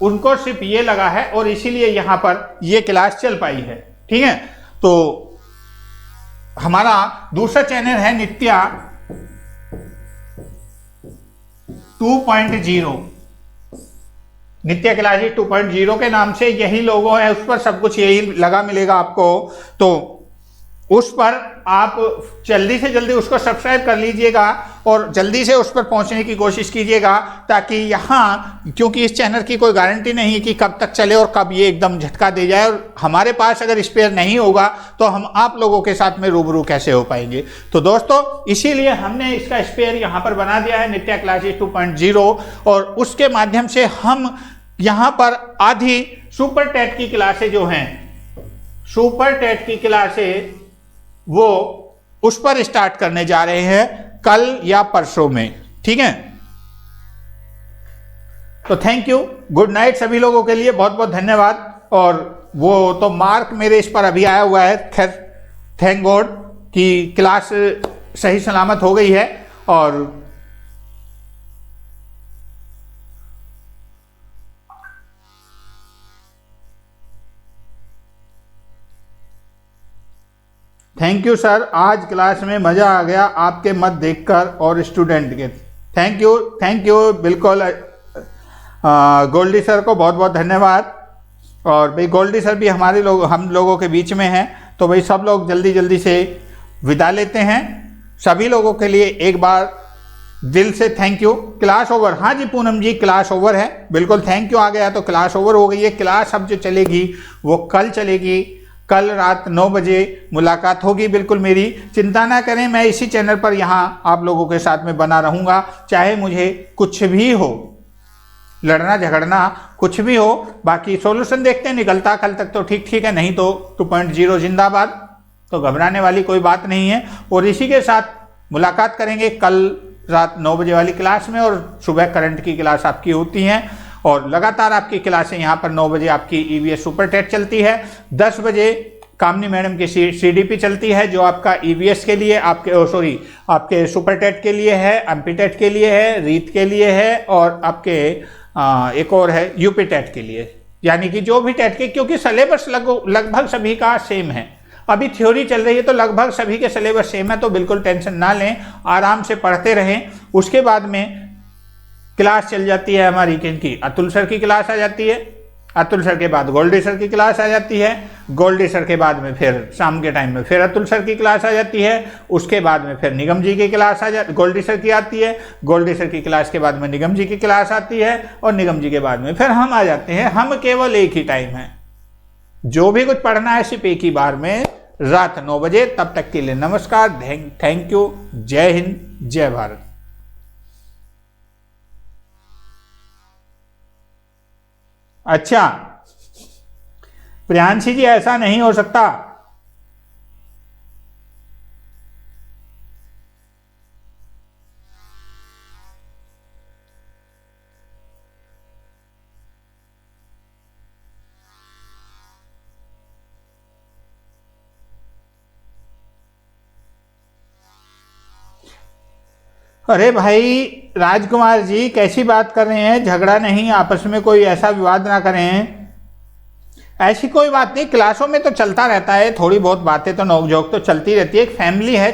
उनको सिर्फ ये लगा है, और इसीलिए यहां पर ये क्लास चल पाई है। ठीक है, तो हमारा दूसरा चैनल है नित्या 2.0, नित्या क्लासेस 2.0 के नाम से यही लोगो है, उस पर सब कुछ यही लगा मिलेगा आपको। तो उस पर आप जल्दी से जल्दी उसको सब्सक्राइब कर लीजिएगा और जल्दी से उस पर पहुंचने की कोशिश कीजिएगा, ताकि यहाँ, क्योंकि इस चैनल की कोई गारंटी नहीं है कि कब तक चले और कब ये एकदम झटका दे जाए, और हमारे पास अगर स्पेयर नहीं होगा तो हम आप लोगों के साथ में रूबरू कैसे हो पाएंगे। तो दोस्तों, इसीलिए हमने इसका स्पेयर यहाँ पर बना दिया है, नित्या क्लासेस 2.0, और उसके माध्यम से हम यहाँ पर आधी सुपर टेट की क्लासें जो हैं, सुपर टेट की क्लासें वो उस पर स्टार्ट करने जा रहे हैं कल या परसों में। ठीक है, तो थैंक यू, गुड नाइट सभी लोगों के लिए, बहुत बहुत धन्यवाद। और वो तो मार्क मेरे इस पर अभी आया हुआ है, खैर थैंक गॉड कि क्लास सही सलामत हो गई है। और थैंक यू सर, आज क्लास में मज़ा आ गया आपके मत देखकर और स्टूडेंट के। थैंक यू बिल्कुल। गोल्डी सर को बहुत बहुत धन्यवाद। और भाई गोल्डी सर भी हम लोगों के बीच में हैं, तो भाई सब लोग जल्दी जल्दी से विदा लेते हैं। सभी लोगों के लिए एक बार दिल से थैंक यू। क्लास ओवर, हाँ जी पूनम जी, क्लास ओवर है, बिल्कुल थैंक यू आ गया तो क्लास ओवर हो गई है। क्लास अब जो चलेगी वो कल चलेगी, कल रात 9 बजे मुलाकात होगी बिल्कुल मेरी, चिंता ना करें, मैं इसी चैनल पर यहाँ आप लोगों के साथ में बना रहूँगा, चाहे मुझे कुछ भी हो। लड़ना झगड़ना कुछ भी हो, बाकी सॉल्यूशन देखते हैं, निकलता कल तक तो ठीक ठीक है, नहीं तो 2.0 जिंदाबाद। तो घबराने वाली कोई बात नहीं है। और इसी के साथ मुलाकात करेंगे कल रात 9 बजे वाली क्लास में, और सुबह करंट की क्लास आपकी होती है, और लगातार आपकी क्लासें यहाँ पर 9 बजे आपकी ईवीएस सुपर टेट चलती है, 10 बजे कामनी मैडम की सीडीपी चलती है जो आपका ईवीएस के लिए, आपके सुपर टेट के लिए है, एमपी टेट के लिए है, रीत के लिए है, और आपके एक और है यूपी टेट के लिए। यानी कि जो भी टेट के, क्योंकि सिलेबस लगभग सभी का सेम है, अभी थ्योरी चल रही है तो लगभग सभी के सिलेबस सेम है, तो बिल्कुल टेंशन ना लें, आराम से पढ़ते रहें। उसके बाद में क्लास चल जाती है हमारी किनकी, अतुल सर की क्लास आ जाती है, अतुल सर के बाद गोल्डी सर की क्लास आ जाती है, गोल्डी सर के बाद में फिर शाम के टाइम में फिर अतुल सर की क्लास आ जाती है, उसके बाद में फिर निगम जी की क्लास गोल्डी सर की आती है, गोल्डी सर की क्लास के बाद में निगम जी की क्लास आती है, और निगम जी के बाद में फिर हम आ जाते हैं। हम केवल एक ही टाइम है, जो भी कुछ पढ़ना है सिर्फ एक ही बार में, रात 9 बजे। तब तक के लिए नमस्कार, थैंक यू, जय हिंद, जय भारत। अच्छा प्रियांशी जी, ऐसा नहीं हो सकता। अरे भाई राजकुमार जी, कैसी बात कर रहे हैं, झगड़ा नहीं, आपस में कोई ऐसा विवाद ना करें, ऐसी कोई बात नहीं। क्लासों में तो चलता रहता है, थोड़ी बहुत बातें तो नोकझोंक तो चलती रहती है। एक फैमिली है,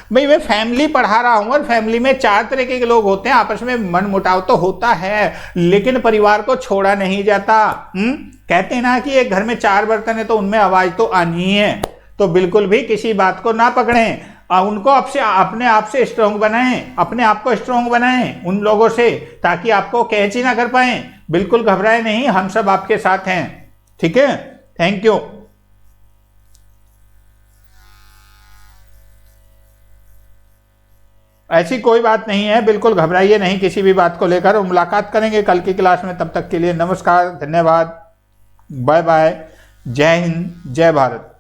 भाई मैं फैमिली पढ़ा रहा हूँ, और फैमिली में 4 तरह के लोग होते हैं, आपस में मनमुटाव तो होता है, लेकिन परिवार को छोड़ा नहीं जाता। कहते हैं ना कि एक घर में 4 बर्तन है तो उनमें आवाज तो आनी ही है। तो बिल्कुल भी किसी बात को ना पकड़ें, उनको अपने आप से स्ट्रोंग बनाएं, अपने आप को स्ट्रोंग बनाएं उन लोगों से, ताकि आपको कैच ही ना कर पाए। बिल्कुल घबराए नहीं, हम सब आपके साथ हैं, ठीक है। Thank you. ऐसी कोई बात नहीं है, बिल्कुल घबराइए नहीं किसी भी बात को लेकर। मुलाकात करेंगे कल की क्लास में, तब तक के लिए नमस्कार, धन्यवाद, बाय बाय, जय हिंद, जय भारत।